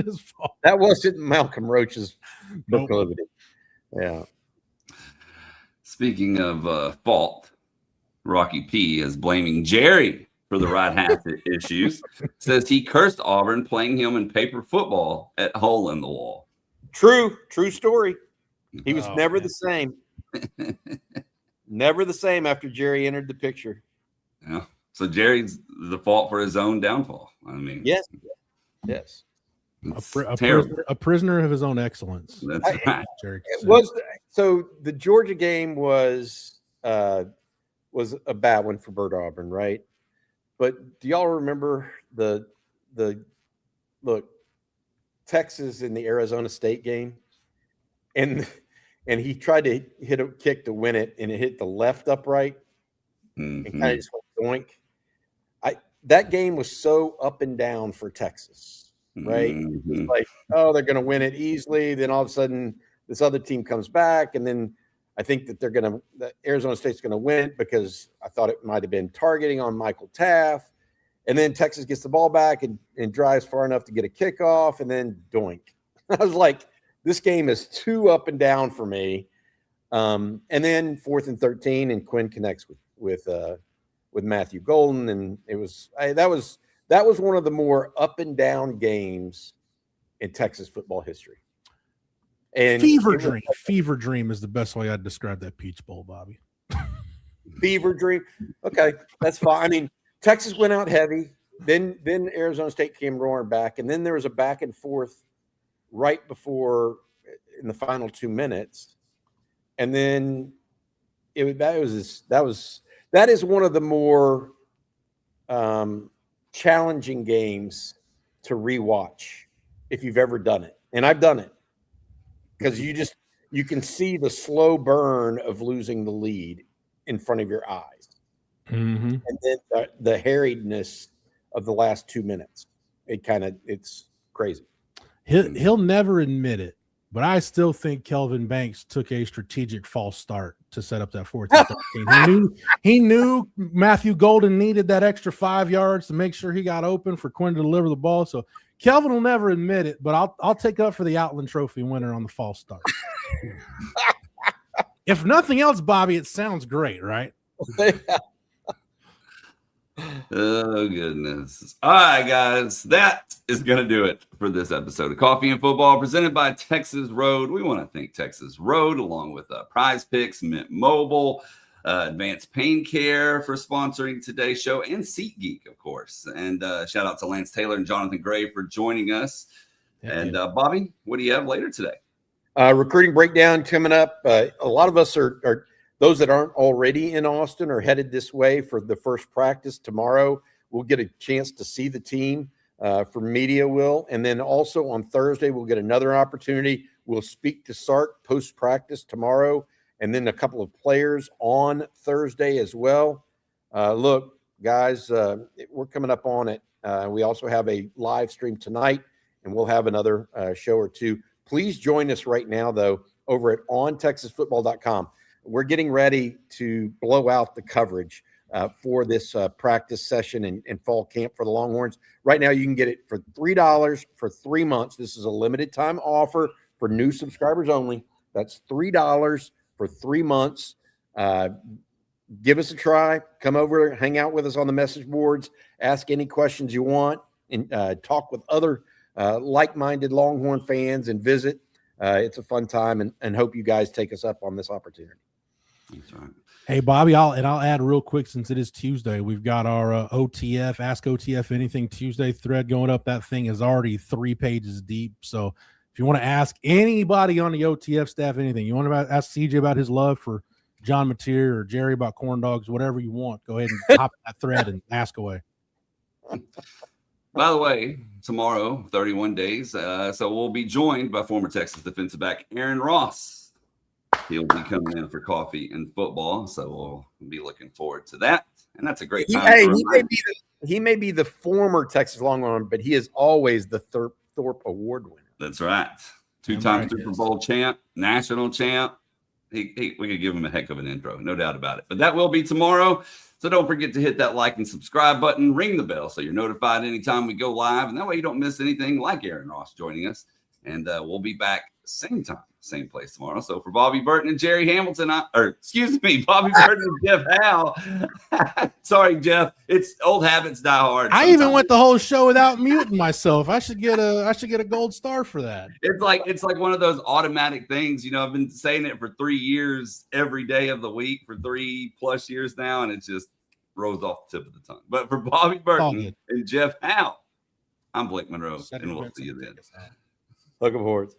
his fault. That wasn't Malcolm Roach's proclivity. Yeah. Speaking of fault, Rocky P is blaming Jerry for the right half issues. Says he cursed Auburn playing him in paper football at Hole in the Wall. True story. He was never the same. Never the same after Jerry entered the picture. Yeah. So Jerry's the fault for his own downfall. I mean, Yes. A prisoner of his own excellence. That's right. Jerry So the Georgia game was a bad one for Bert Auburn, right? But do y'all remember the Texas in the Arizona State game? And he tried to hit a kick to win it, and it hit the left upright and kind of just went doink. That game was so up and down for Texas, right? It was like, oh, they're going to win it easily. Then all of a sudden, this other team comes back, and then I think that that Arizona State's going to win it because I thought it might have been targeting on Michael Taft. And then Texas gets the ball back and drives far enough to get a kickoff, and then doink. I was like, this game is too up and down for me. And then 4th and 13, and Quinn connects with Matthew Golden, and that was one of the more up and down games in Texas football history. And fever dream is the best way I'd describe that Peach Bowl, Bobby. Fever dream. Okay, that's fine. I mean, Texas went out heavy. Then Arizona State came roaring back, and then there was a back and forth right before in the final 2 minutes, and then that is one of the more challenging games to rewatch if you've ever done it, and I've done it, because you can see the slow burn of losing the lead in front of your eyes, and then the harriedness of the last 2 minutes. It's crazy. He'll never admit it, but I still think Kelvin Banks took a strategic false start to set up that 4th and 13. He knew Matthew Golden needed that extra 5 yards to make sure he got open for Quinn to deliver the ball. So Kelvin will never admit it, but I'll take up for the Outland Trophy winner on the false start. If nothing else, Bobby, it sounds great, right? Oh, goodness. All right, guys. That is going to do it for this episode of Coffee and Football presented by Texas Road. We want to thank Texas Road, along with Prize Picks, Mint Mobile, Advanced Pain Care for sponsoring today's show, and SeatGeek, of course. And shout out to Lance Taylor and Johnathan Gray for joining us. And Bobby, what do you have later today? Recruiting breakdown coming up. A lot of us are those that aren't already in Austin are headed this way for the first practice tomorrow. We'll get a chance to see the team for media will. And then also on Thursday, we'll get another opportunity. We'll speak to Sark post-practice tomorrow, and then a couple of players on Thursday as well. Look, guys, we're coming up on it. We also have a live stream tonight, and we'll have another show or two. Please join us right now, though, over at ontexasfootball.com. We're getting ready to blow out the coverage for this practice session and fall camp for the Longhorns. Right now, you can get it for $3 for 3 months. This is a limited time offer for new subscribers only. That's $3 for 3 months. Give us a try. Come over, hang out with us on the message boards, ask any questions you want, and talk with other like-minded Longhorn fans and visit. It's a fun time, and hope you guys take us up on this opportunity. That's right. Hey, Bobby, I'll add real quick, since it is Tuesday, we've got our OTF, Ask OTF Anything Tuesday thread going up. That thing is already 3 pages deep. So if you want to ask anybody on the OTF staff anything, you want to ask CJ about his love for John Mateer or Jerry about corn dogs, whatever you want, go ahead and hop in that thread and ask away. By the way, tomorrow, 31 days, so we'll be joined by former Texas defensive back Aaron Ross. He'll be coming in for Coffee and Football, so we'll be looking forward to that. And that's a great time. He may be the former Texas Longhorn, but he is always the Thorpe Award winner. That's right. 2-time Super Bowl champ, national champ. We could give him a heck of an intro, no doubt about it. But that will be tomorrow. So don't forget to hit that like and subscribe button, ring the bell so you're notified anytime we go live. And that way you don't miss anything, like Aaron Ross joining us. And we'll be back same time same place tomorrow. So for Bobby Burton and Jerry Hamilton, Bobby Burton and Jeff Howe. Sorry, Jeff. It's old habits die hard. I even went the whole show without muting myself. I should get a gold star for that. It's like one of those automatic things. I've been saying it for 3 years, every day of the week for 3+ years now, and it just rolls off the tip of the tongue. But for Bobby Burton and Jeff Howe, I'm Blake Monroe, and we'll see you then. Looking forward.